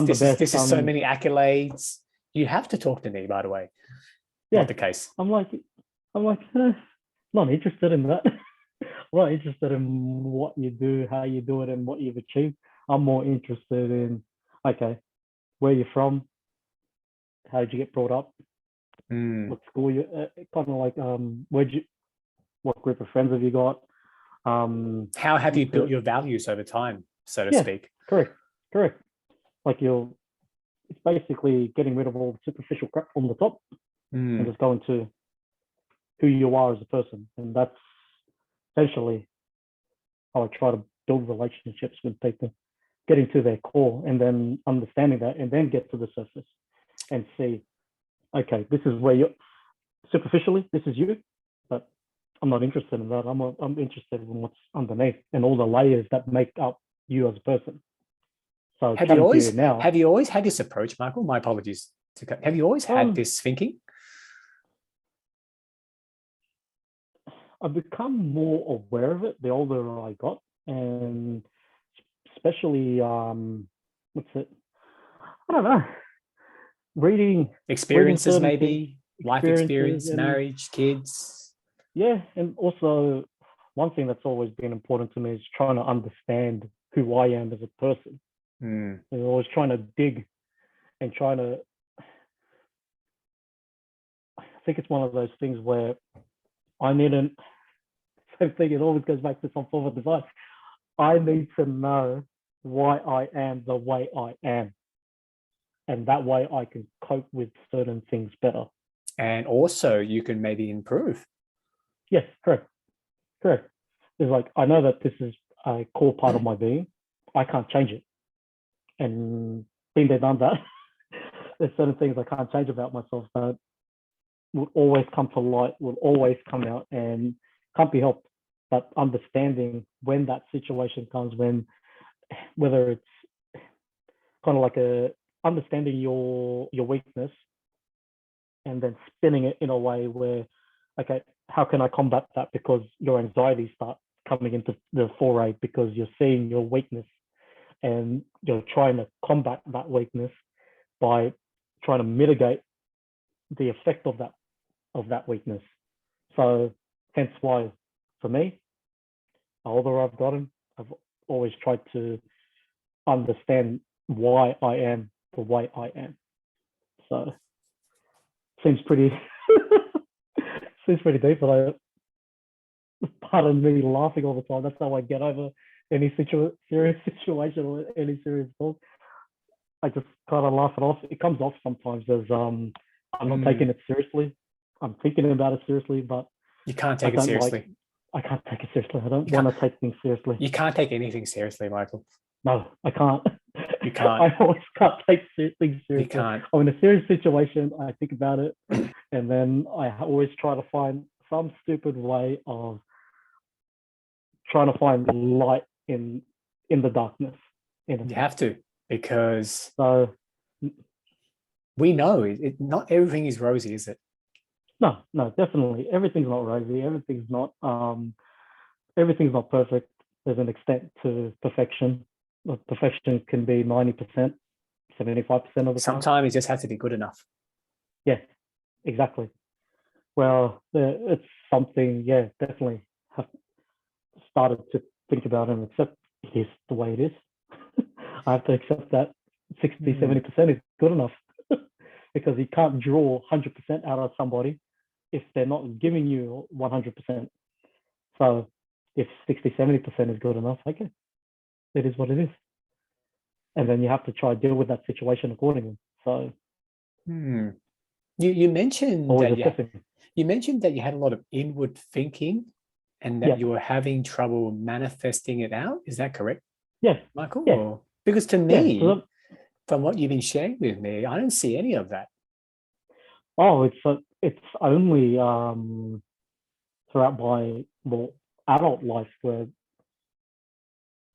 is so many accolades. You have to talk to me, by the way. Yeah, not the case. I'm like, not interested in that. I'm not interested in what you do, how you do it, and what you've achieved. I'm more interested in, okay, where you're from, how did you get brought up, what school you, kind of like, what group of friends have you got? How have you built your values over time, so to speak? Correct. Like it's basically getting rid of all the superficial crap from the top and just going to who you are as a person. And that's essentially how I try to build relationships with people, getting to their core and then understanding that, and then get to the surface and see, okay, this is where you're superficially, this is you, but I'm not interested in that. I'm interested in what's underneath and all the layers that make up you as a person. So have you always had this approach, Michael? My apologies. Have you always had this thinking? I've become more aware of it the older I got, and especially what's it? I don't know. Reading experiences, maybe life experience, marriage, kids. Yeah, and also one thing that's always been important to me is trying to understand who I am as a person. And always trying to dig and trying to. I think it's one of those things where I needn't. Same thing. It always goes back to some form of design. I need to know why I am the way I am, and that way I can cope with certain things better. And also, you can maybe improve. Yes, correct. It's like, I know that this is a core part of my being. I can't change it. And being there, done that, there's certain things I can't change about myself that will always come to light, will always come out, and can't be helped. But understanding when that situation comes, whether it's kind of like understanding your weakness and then spinning it in a way where, okay, how can I combat that? Because your anxiety starts coming into the foray because you're seeing your weakness and you're trying to combat that weakness by trying to mitigate the effect of that weakness. So hence why, for me, the older I've gotten, I've always tried to understand why I am the way I am. So seems pretty seems pretty deep, but pardon me laughing all the time. That's how I get over any serious situation or any serious talk. I just kind of laugh it off. It comes off sometimes as I'm not taking it seriously. I'm thinking about it seriously, but you can't take it seriously. I can't take it seriously. I don't want to take things seriously. You can't take anything seriously, Michael. No, I can't. You can't. I always can't take things seriously. You can't. I'm in a serious situation. I think about it, and then I always try to find some stupid way of trying to find light in the darkness. You have to, because so we know not everything is rosy, is it? No, definitely. Everything's not rosy. Everything's not perfect. There's an extent to perfection. Perfection can be 90%, 75% of the time. Sometimes it just has to be good enough. Yeah, exactly. Well, it's something, definitely have started to think about and accept it is the way it is. I have to accept that 60, 70% is good enough because you can't draw 100% out of somebody if they're not giving you 100%. So if 60, 70% is good enough, okay, it is what it is. And then you have to try to deal with that situation accordingly. So you mentioned that you mentioned that you had a lot of inward thinking and that you were having trouble manifesting it out. Is that correct? Yes. Michael? Yeah. Because to me, from what you've been sharing with me, I don't see any of that. Oh, it's only throughout my more adult life where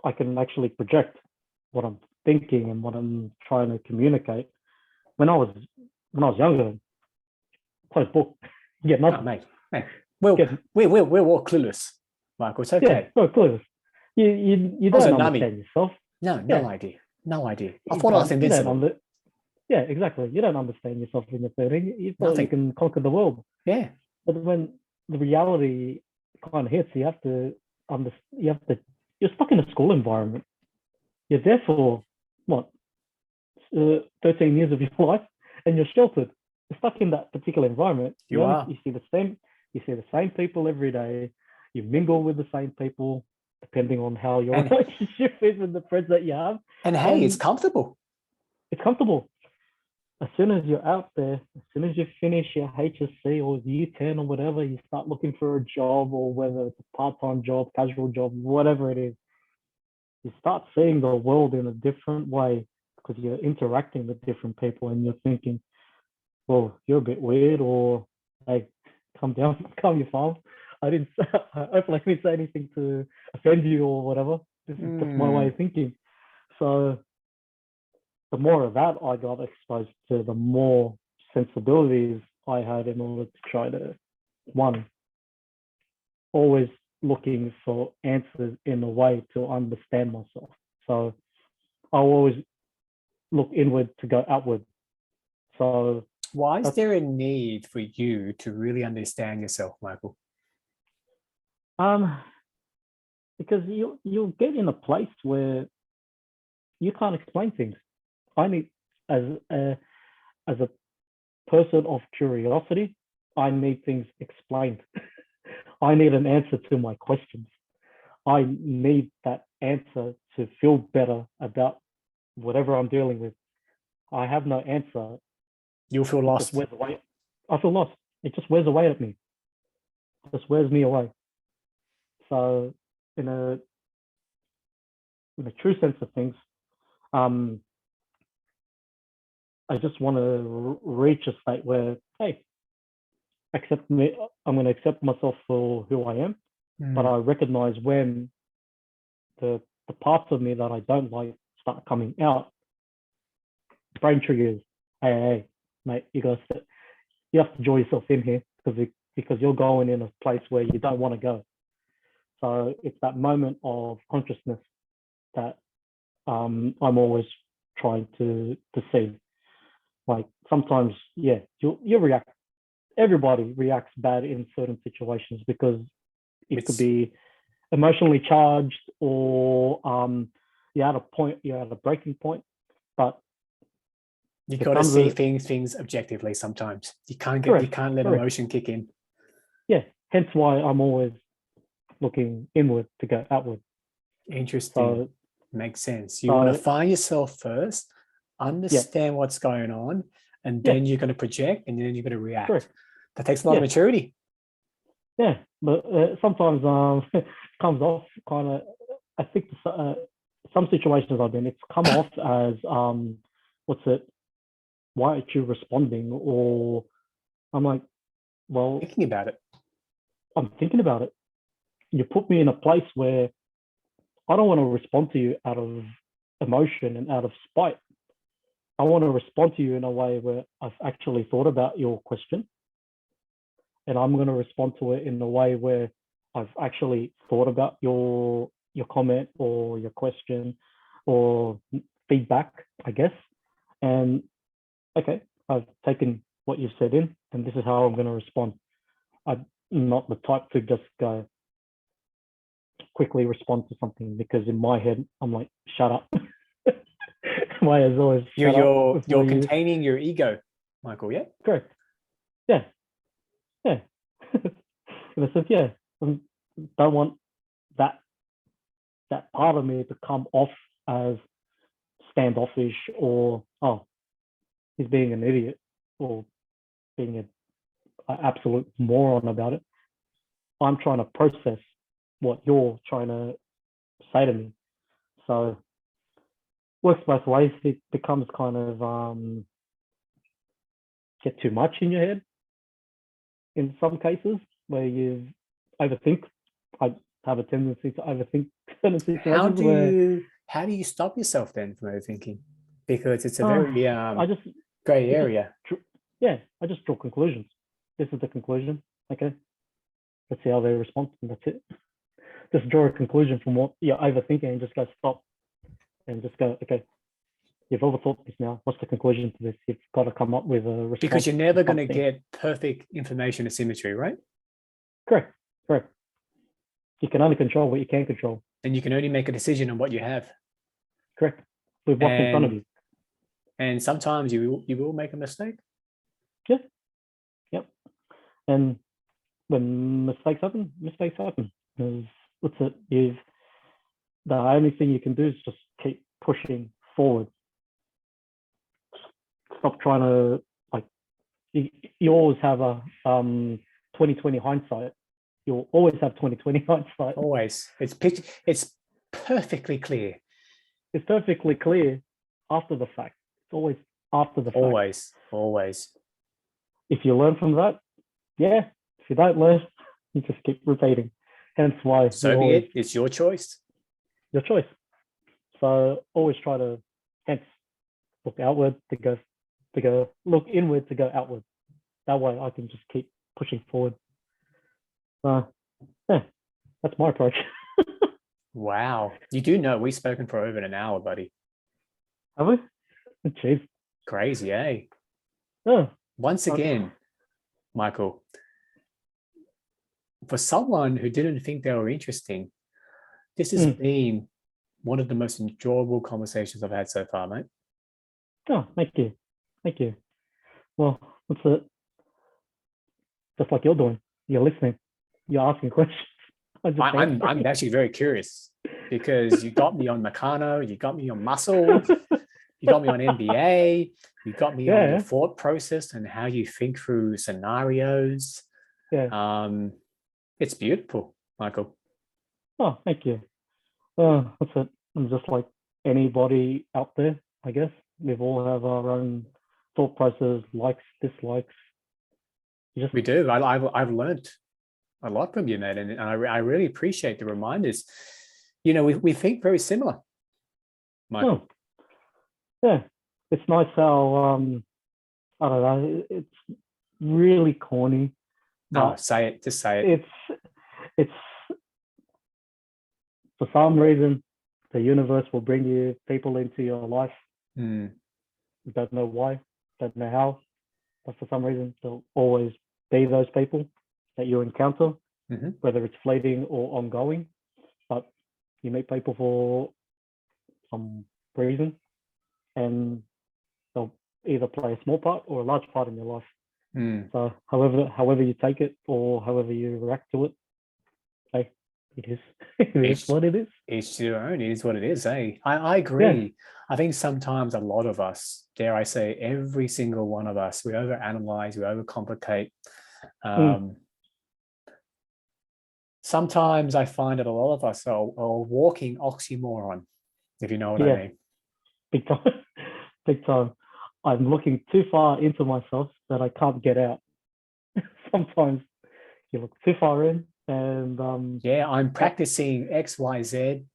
I can actually project what I'm thinking and what I'm trying to communicate. When I was younger, closed book. Yeah, nothing. Oh, mate. Well, we're all clueless, Michael. It's okay. Yeah, clueless. You don't understand yourself. No idea. I thought I was invincible. Yeah, exactly. You don't understand yourself when you're 13. You thought you can conquer the world. Yeah. But when the reality kind of hits, you're stuck in a school environment. You're there for what, 13 years of your life, and you're sheltered. You're stuck in that particular environment. You see the same people every day. You mingle with the same people, depending on how your relationship is with the friends that you have. And hey, it's comfortable. It's comfortable. As soon as you're out there, as soon as you finish your HSC or U10 or whatever, you start looking for a job, or whether it's a part-time job, casual job, whatever it is, you start seeing the world in a different way because you're interacting with different people and you're thinking, well, you're a bit weird, or hey, calm your farm. Hopefully I didn't say anything to offend you or whatever. This is just my way of thinking. So the more of that I got exposed to, the more sensibilities I had in order to try to, one, always looking for answers in a way to understand myself. So I always look inward to go outward. So why is there a need for you to really understand yourself, Michael? Because you'll get in a place where you can't explain things. I need, as a person of curiosity, I need things explained. I need an answer to my questions. I need that answer to feel better about whatever I'm dealing with. I have no answer. You'll feel lost. I feel lost. It just wears away at me. It just wears me away. So in a true sense of things, I just want to reach a state where, hey, accept me. I'm going to accept myself for who I am, but I recognize when the parts of me that I don't like start coming out. Brain triggers. Hey, mate, you have to draw yourself in here because because you're going in a place where you don't want to go. So it's that moment of consciousness that I'm always trying to see. Like sometimes, yeah, you react. Everybody reacts bad in certain situations because it could be emotionally charged, or you're at a breaking point. But you got to see things objectively sometimes. You can't let emotion kick in. Yeah, hence why I'm always looking inward to go outward. Interesting. Makes sense. You want to find yourself first, understand what's going on, and then you're going to project, and then you're going to react. Correct. That takes a lot of maturity. Yeah, but sometimes it comes off kind of, I think some situations I've been, it's come off as, why aren't you responding? Or I'm like, well, thinking about it. I'm thinking about it. You put me in a place where I don't want to respond to you out of emotion and out of spite. I want to respond to you in a way where I've actually thought about your question. And I'm going to respond to it in a way where I've actually thought about your comment or your question or feedback, I guess. And okay, I've taken what you've said in, and this is how I'm going to respond. I'm not the type to just go quickly respond to something, because in my head, I'm like, shut up. My is always you're containing your ego, Michael, yeah? Correct. Yeah. Yeah. In a sense, yeah. I don't want that part of me to come off as standoffish, or, oh, he's being an idiot, or being an absolute moron about it. I'm trying to process what you're trying to say to me. So works both ways. It becomes kind of get too much in your head in some cases, where you overthink. I have a tendency to overthink certain situations. How do you stop yourself then from overthinking? Because it's a very gray area. I just draw conclusions. This is the conclusion. Okay, let's see how they respond, and that's it. Just draw a conclusion from what you're overthinking, and just go stop, and just go, okay, you've overthought this now. What's the conclusion to this? You've got to come up with a response. Because you're never going to get perfect information asymmetry, right? Correct. You can only control what you can control. And you can only make a decision on what you have. Correct. With what's in front of you. And sometimes you will make a mistake. Yeah. Yep. And when mistakes happen. What's it? The only thing you can do is just keep pushing forward. Stop trying to, like, you always have a 20/20 hindsight. You'll always have 20/20 hindsight. Always. It's perfectly clear. It's perfectly clear after the fact. It's always after the fact. Always. If you learn from that, yeah. If you don't learn, you just keep repeating. Hence why. So be it. It's your choice. Your choice. So always try to, hence, look outward to go, look inward to go outward. That way I can just keep pushing forward. Yeah, that's my approach. Wow. You do know we've spoken for over an hour, buddy. Have we? Jeez. Crazy, eh? Yeah. Once again, Michael, for someone who didn't think they were interesting, this has been one of the most enjoyable conversations I've had so far, mate. Oh, thank you. Well, that's it. Just like you're doing. You're listening. You're asking questions. I'm actually very curious, because you got me on Mecano, you got me on muscle, you got me on MBA, you got me on your thought process and how you think through scenarios. Yeah. It's beautiful, Michael. Oh, thank you. That's it. I'm just like anybody out there, I guess. We all have our own thought process, likes, dislikes. We do. I've learned a lot from you, mate, and I really appreciate the reminders. You know, we think very similar, Michael. Oh. Yeah, it's nice how I don't know. It's really corny, No, say it. Just say it. It's for some reason the universe will bring you people into your life. You don't know why, don't know how, but for some reason there'll always be those people that you encounter, whether it's fleeting or ongoing. But you meet people for some reason, and they'll either play a small part or a large part in your life. So however you take it or however you react to it, hey, it is it is what it is. It's your own. It is what it is. I agree. Yeah. I think sometimes a lot of us, dare I say, every single one of us, we overanalyze, we overcomplicate. Sometimes I find that a lot of us are walking oxymoron, if you know what I mean. Big time. Big time. I'm looking too far into myself that I can't get out. Sometimes you look too far in, and I'm practicing X, Y, Z.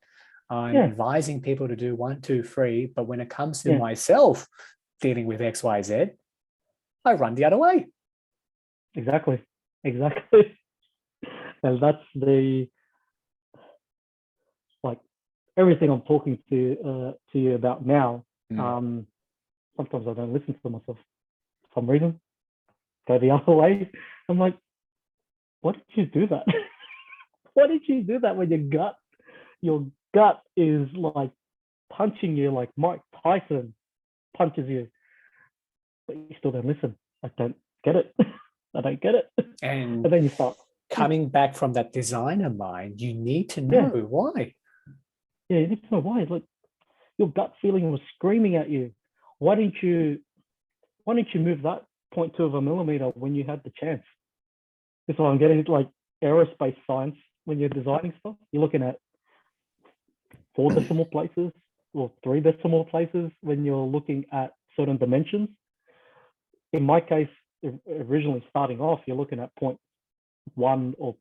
I'm advising people to do 1, 2, 3, but when it comes to myself dealing with X, Y, Z, I run the other way. Exactly. And that's everything I'm talking to you about now. Sometimes I don't listen to myself for some reason. Go the other way. I'm like, why did you do that? Why did you do that when your gut is like punching you like Mike Tyson punches you, but you still don't listen? I don't get it. I don't get it. And then you start coming back from that designer mind, you need to know why. Yeah, you need to know why. It's like your gut feeling was screaming at you. Why didn't you move that 0.2 of a millimeter when you had the chance? That's why I'm getting into like aerospace science. When you're designing stuff, you're looking at 4 decimal places or 3 decimal places when you're looking at certain dimensions. In my case, originally starting off, you're looking at 0.1 or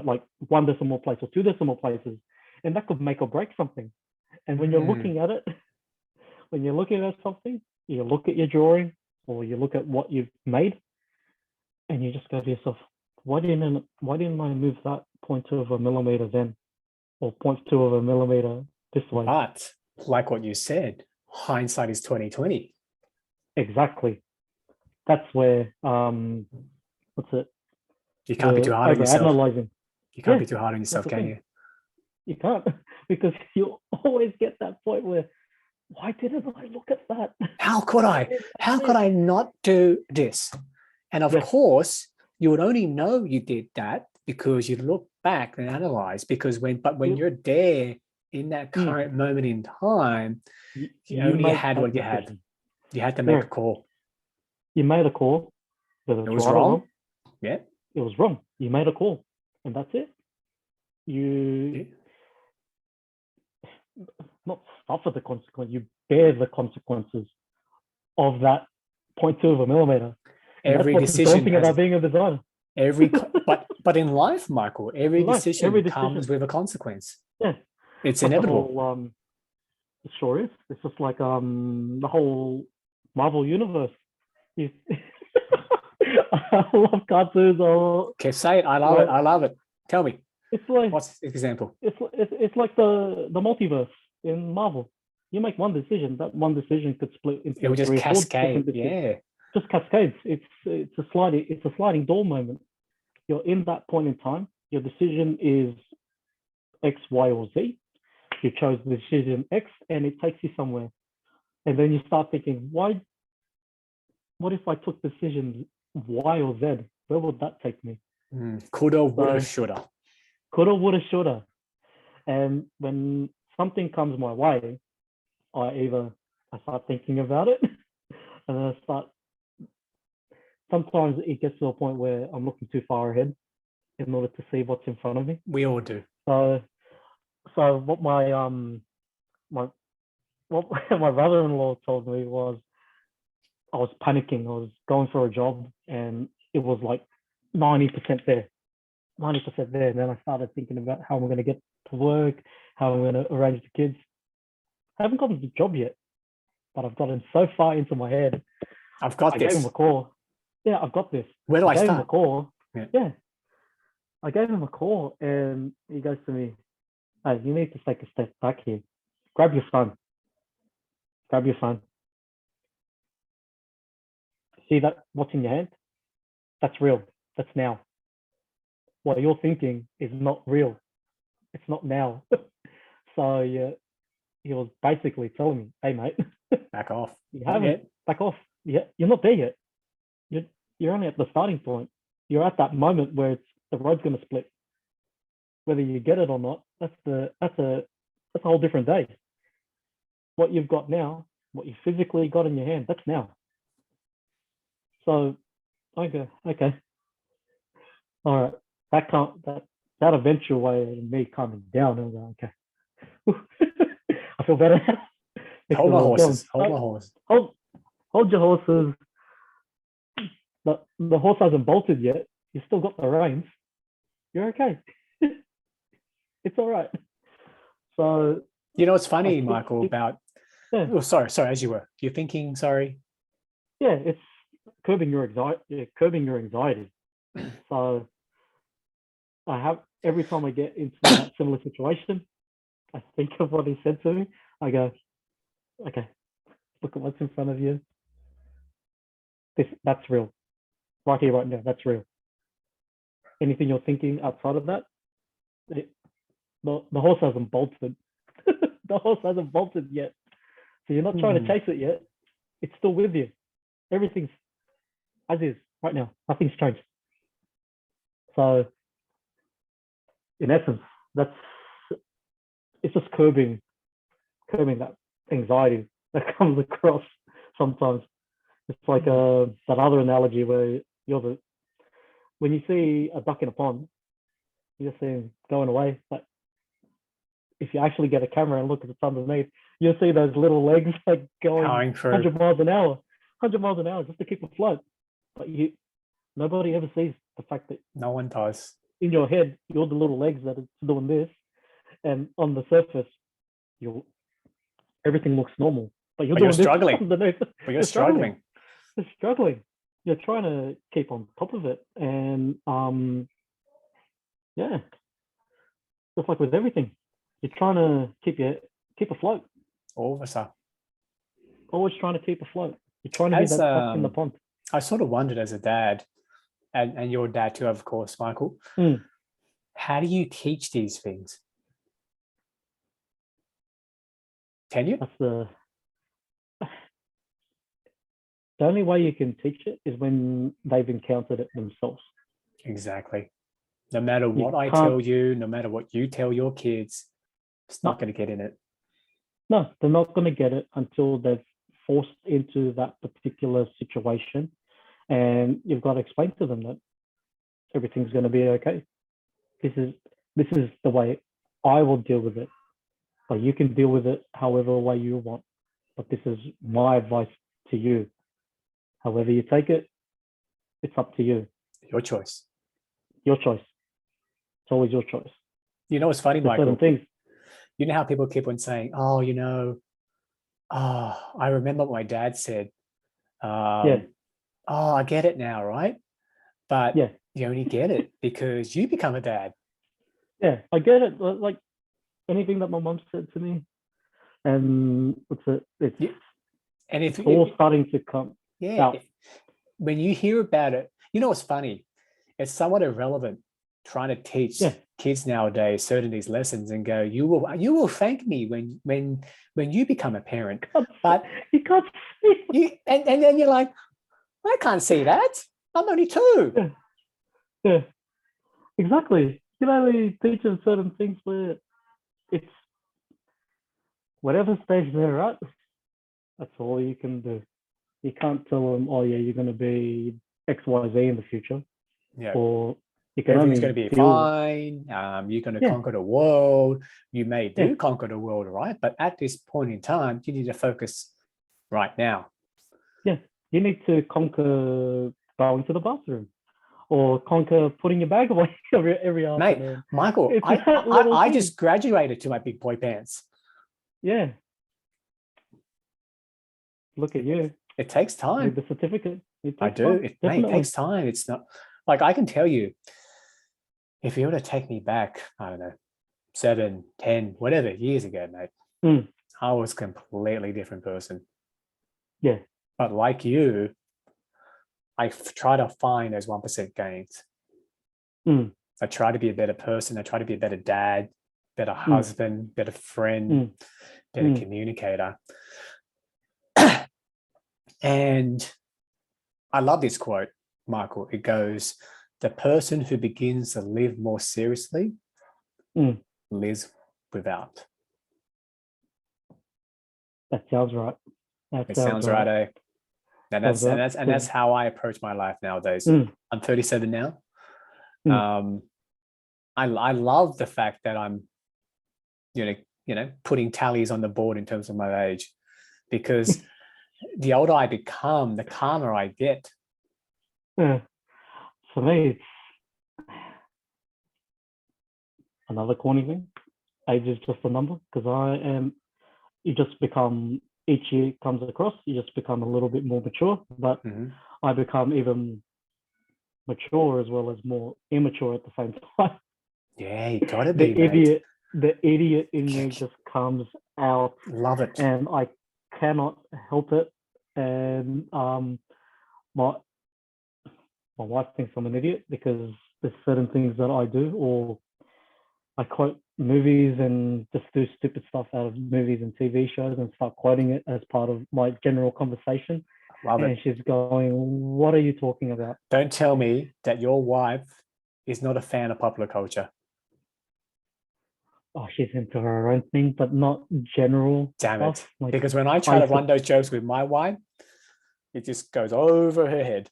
like 1 decimal place or 2 decimal places, and that could make or break something. And when you're looking at it, when you're looking at something, you look at your drawing or you look at what you've made, and you just go to yourself, why didn't I move that 0.2 of a millimeter then, or 0.2 of a millimeter this way? But like what you said, hindsight is 20/20. Exactly. That's where what's it? You can't be too hard on yourself. You can't be too hard on yourself, can you? You can't, because you always get that point where, why didn't I look at that? How could I? How could I not do this? And of course, you would only know you did that because you look back and analyze. Because when you're there in that current moment in time, you only had what you had. You had to make a call. You made a call. Whether it was right wrong. Or wrong. Yeah. It was wrong. You made a call, and that's it. You not suffer the consequence. You bear the consequences of that 0.2 of a millimeter. Every that's decision daunting about being a designer. But in life, Michael, every decision comes with a consequence. Yeah, it's inevitable. It sure is. It's just like the whole Marvel universe. I love cartoons. Okay, say it. I love it. Tell me. It's like, what's the example? It's like the multiverse in Marvel. You make one decision. That one decision could split into it would just cascade. Yeah. Just cascades. It's a sliding door moment. You're in that point in time. Your decision is X, Y, or Z. You chose the decision X, and it takes you somewhere. And then you start thinking, what if I took decision Y or Z? Where would that take me? Coulda, woulda, shoulda. Coulda, woulda, shoulda. And when something comes my way, I start thinking about it, and then sometimes it gets to a point where I'm looking too far ahead in order to see what's in front of me. We all do. So what my brother-in-law told me was, I was panicking. I was going for a job, and it was like 90% there. And then I started thinking about how I'm going to get to work, how I'm going to arrange the kids. I haven't gotten the job yet, but I've gotten so far into my head. I gave him a call. Yeah, I've got this. Where do I start? Him a call. Yeah. I gave him a call and he goes to me, hey, you need to take a step back here. Grab your phone. Grab your phone. See that? What's in your hand? That's real. That's now. What you're thinking is not real. It's not now. So yeah, he was basically telling me, hey mate, back off. You haven't. Back off. Yeah, you're not there yet. You're only at the starting point. You're at that moment where the road's going to split. Whether you get it or not, that's a whole different day. What you've got now, what you physically got in your hand, that's now. So I go, okay, all right. That eventual way of me calming down, I was like, okay, I feel better. Hold my horses. Hold my horse. Hold your horses. The horse hasn't bolted yet. You still got the reins. You're okay. It's all right. So it's funny, Michael, about oh, sorry, as you were. You're thinking, sorry. Yeah, it's curbing your anxiety. So I have every time I get into that similar situation, I think of what he said to me. I go, okay, look at what's in front of you. That's real. Right here, right now, that's real. Anything you're thinking outside of that, the horse hasn't bolted. The horse hasn't bolted yet. So you're not trying to chase it yet. It's still with you. Everything's as is right now. Nothing's changed. So in essence, it's just curbing that anxiety that comes across sometimes. It's like that other analogy where when you see a duck in a pond, you just see him going away. But if you actually get a camera and look at what's underneath, you'll see those little legs like going 100 miles an hour just to keep afloat. But nobody ever sees the fact that no one does. In your head, you're the little legs that are doing this, and on the surface, everything looks normal. But you're struggling. Underneath. But you're struggling. You're struggling. You're trying to keep on top of it, and yeah, just like with everything, you're trying to keep afloat. All of us are always trying to keep afloat. You're trying to be that duck in the pond. I sort of wondered as a dad, and your dad too, of course, Michael. How do you teach these things? Can you? The only way you can teach it is when they've encountered it themselves. Exactly. No matter what I tell you, no matter what you tell your kids, it's not going to get in it. No, they're not going to get it until they're forced into that particular situation. And you've got to explain to them that everything's going to be okay. This is the way I will deal with it. But you can deal with it however way you want. But this is my advice to you. However you take it, it's up to you. Your choice. Your choice. It's always your choice. You know what's funny, Michael? Certain things. You know how people keep on saying, oh, I remember what my dad said. Oh, I get it now, right? But you only get it because you become a dad. Yeah, I get it. Like anything that my mom said to me, and it's all starting to come out. When you hear about it, you know what's funny? It's somewhat irrelevant trying to teach kids nowadays certain these lessons and go, you will thank me when you become a parent. But you can't see and then you're like, I can't see that. I'm only 2. Yeah. Exactly. You can only teach them certain things where it's whatever stage they're at, that's all you can do. You can't tell them, oh yeah, you're going to be XYZ in the future. Yeah. Or you can everything's going to be fine. You're going to conquer the world. You may do conquer the world, right? But at this point in time, you need to focus right now. Yeah. You need to conquer going to the bathroom or conquer putting your bag away every afternoon. Mate, Michael, I just graduated to my big boy pants. Yeah. Look at you. It takes time. With the certificate. I do. It takes time. It's not Like I can tell you, if you were to take me back, I don't know, 7, 10, whatever years ago, mate, I was a completely different person. Yeah. But like you, I try to find those 1% gains. I try to be a better person. I try to be a better dad, better husband, better friend, better communicator. And I love this quote, Michael. It goes, the person who begins to live more seriously lives without. That sounds right. It sounds right, eh? And that's how I approach my life nowadays. I'm 37 now. I love the fact that I'm, putting tallies on the board in terms of my age, because the older I become, the calmer I get. For me, it's another corny thing. Age is just a number, because you just become, each year comes across, you just become a little bit more mature, but I become even mature as well as more immature at the same time. Yeah, you gotta be, the idiot in me just comes out. Love it. And I cannot help it. And my wife thinks I'm an idiot because there's certain things that I do, or I quote movies and just do stupid stuff out of movies and TV shows and start quoting it as part of my general conversation. Love it. And she's going, what are you talking about? Don't tell me that your wife is not a fan of popular culture. Oh, she's into her own thing, but not general Damn stuff. it. Because when I try to run those jokes with my wife, it just goes over her head.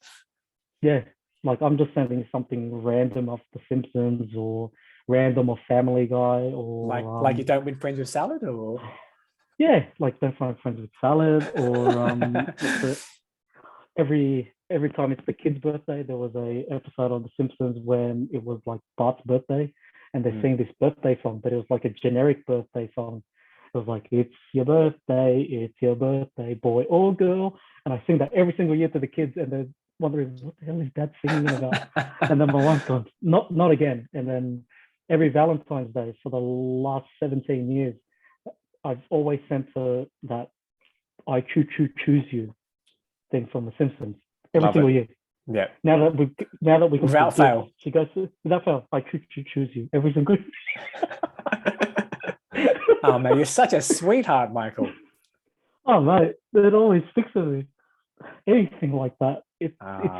Yeah. Like I'm just sending something random off The Simpsons or random off Family Guy, or like you don't win friends with salad, or like don't find friends with salad, or every time it's the kid's birthday, there was a episode on The Simpsons when it was like Bart's birthday, and they sing this birthday song, but it was like a generic birthday song. It was like, it's your birthday, boy or girl, and I sing that every single year to the kids, and they're wondering, what the hell is Dad singing about? And then my wife's gone, not again. And then every Valentine's Day for the last 17 years, I've always sent her that I choose you thing from The Simpsons every single year. Yeah. Now that we can without fail, she goes, without fail, I choose you every single year. Oh man, you're such a sweetheart, Michael. Oh mate, it always sticks with me. Anything like that, it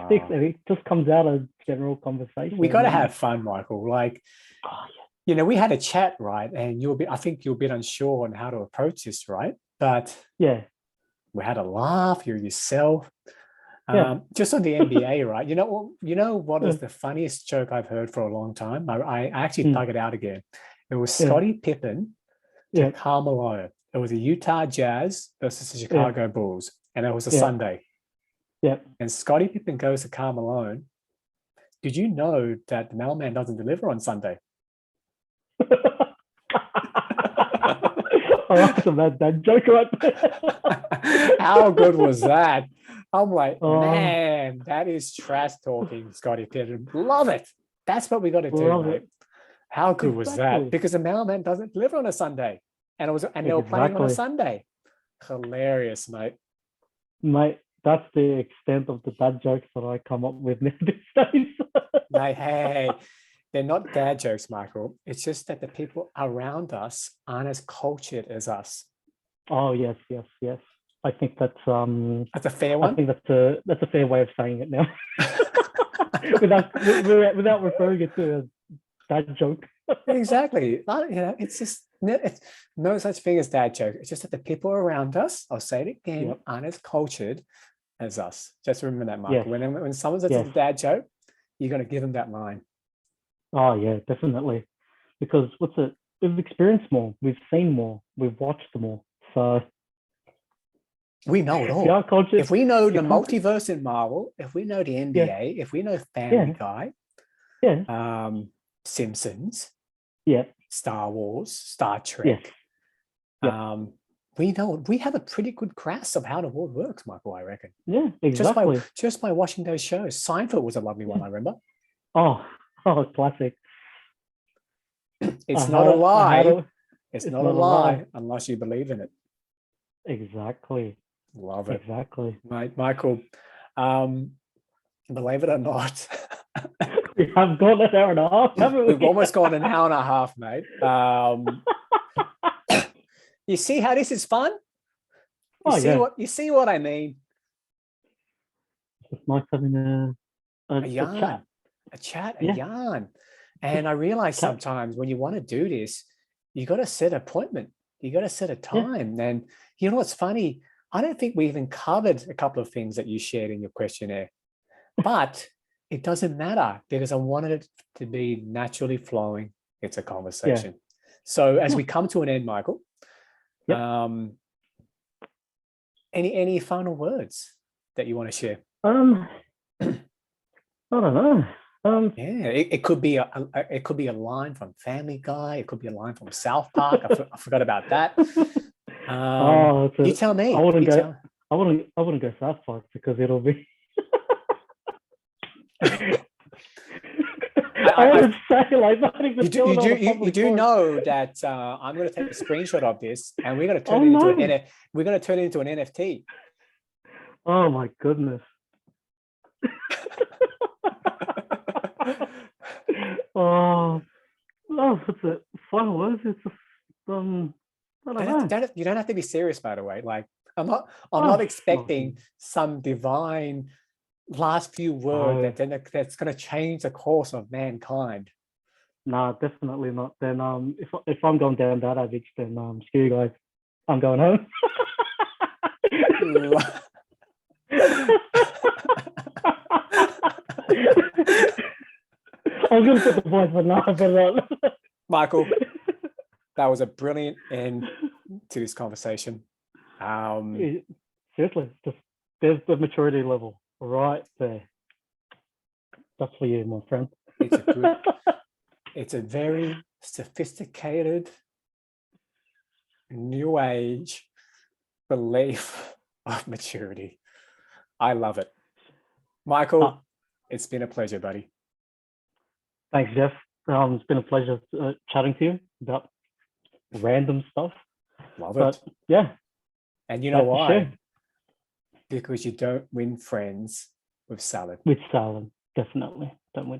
sticks, and it just comes out of general conversation. We got to have fun, Michael. Like, we had a chat, right? And I think you're a bit unsure on how to approach this, right? But yeah, we had a laugh. You're yourself. Just on the NBA, right? You know what is the funniest joke I've heard for a long time? I actually dug it out again. It was Scottie Pippen to Karl Malone. It was the Utah Jazz versus the Chicago Bulls, and it was a Sunday. Yeah. And Scottie Pippen goes to Karl Malone. Did you know that the mailman doesn't deliver on Sunday? That joke right there. How good was that? I'm like, man, that is trash talking, Scottie Pippen. Love it. That's what we got to do, mate. How good was that? Because the mailman doesn't deliver on a Sunday, and they were playing on a Sunday. Hilarious, mate. Mate, that's the extent of the dad jokes that I come up with these days. Mate, hey, they're not dad jokes, Michael. It's just that the people around us aren't as cultured as us. Oh yes. I think that's a fair one. I think that's a fair way of saying it now, without referring it to a dad joke. Exactly. It's no such thing as dad joke. It's just that the people around us, I'll say it again, aren't as cultured as us. Just remember that, Michael. When someone says it's a dad joke, you're going to give them that line. Oh yeah, definitely. Because we've experienced more, we've seen more, we've watched more. So we know it all. If we know the multiverse in Marvel, if we know the NBA, if we know Family Guy, Simpsons, Star Wars, Star Trek, we know, we have a pretty good grasp of how the world works, Michael, I reckon. Yeah, exactly. Just by watching those shows. Seinfeld was a lovely one, I remember. Oh, oh, classic. It's not a lie. It's not a lie lie unless you believe in it. Exactly. Love it. Exactly. Mate, Michael, believe it or not, We have gone an hour and a half, haven't we? we've almost gone an hour and a half, mate. You see how this is fun? You see what I mean? It's nice having a yarn, a yarn. And I realize sometimes when you want to do this, you got to set an appointment. You got to set a time. And you know what's funny? I don't think we even covered a couple of things that you shared in your questionnaire, but it doesn't matter because I wanted it to be naturally flowing. It's a conversation. So as we come to an end, Michael, any final words that you want to share? I don't know. It could be a line from Family Guy. It could be a line from South Park. I forgot about that. You tell me. I wouldn't go South Park because it'll be. I would say like not even. You do know that I'm going to take a screenshot of this and we're going to turn it into an NFT. Oh my goodness. What's it? Final words? It's just, I don't know. You don't have to be serious, by the way. Like I'm not expecting some divine last few words that's going to change the course of mankind. No, definitely not. Then if I'm going down that average, then screw you guys. I'm going home. I was going to put the voice, but not. Michael, that was a brilliant end to this conversation. Seriously, just there's the maturity level right there. That's for you, my friend. It's a very sophisticated, new age belief of maturity. I love it. Michael, it's been a pleasure, buddy. Thanks, Jeff. It's been a pleasure chatting to you about random stuff. Love it. Yeah. And you know why? Because you don't win friends with salad. With salad, definitely. Don't win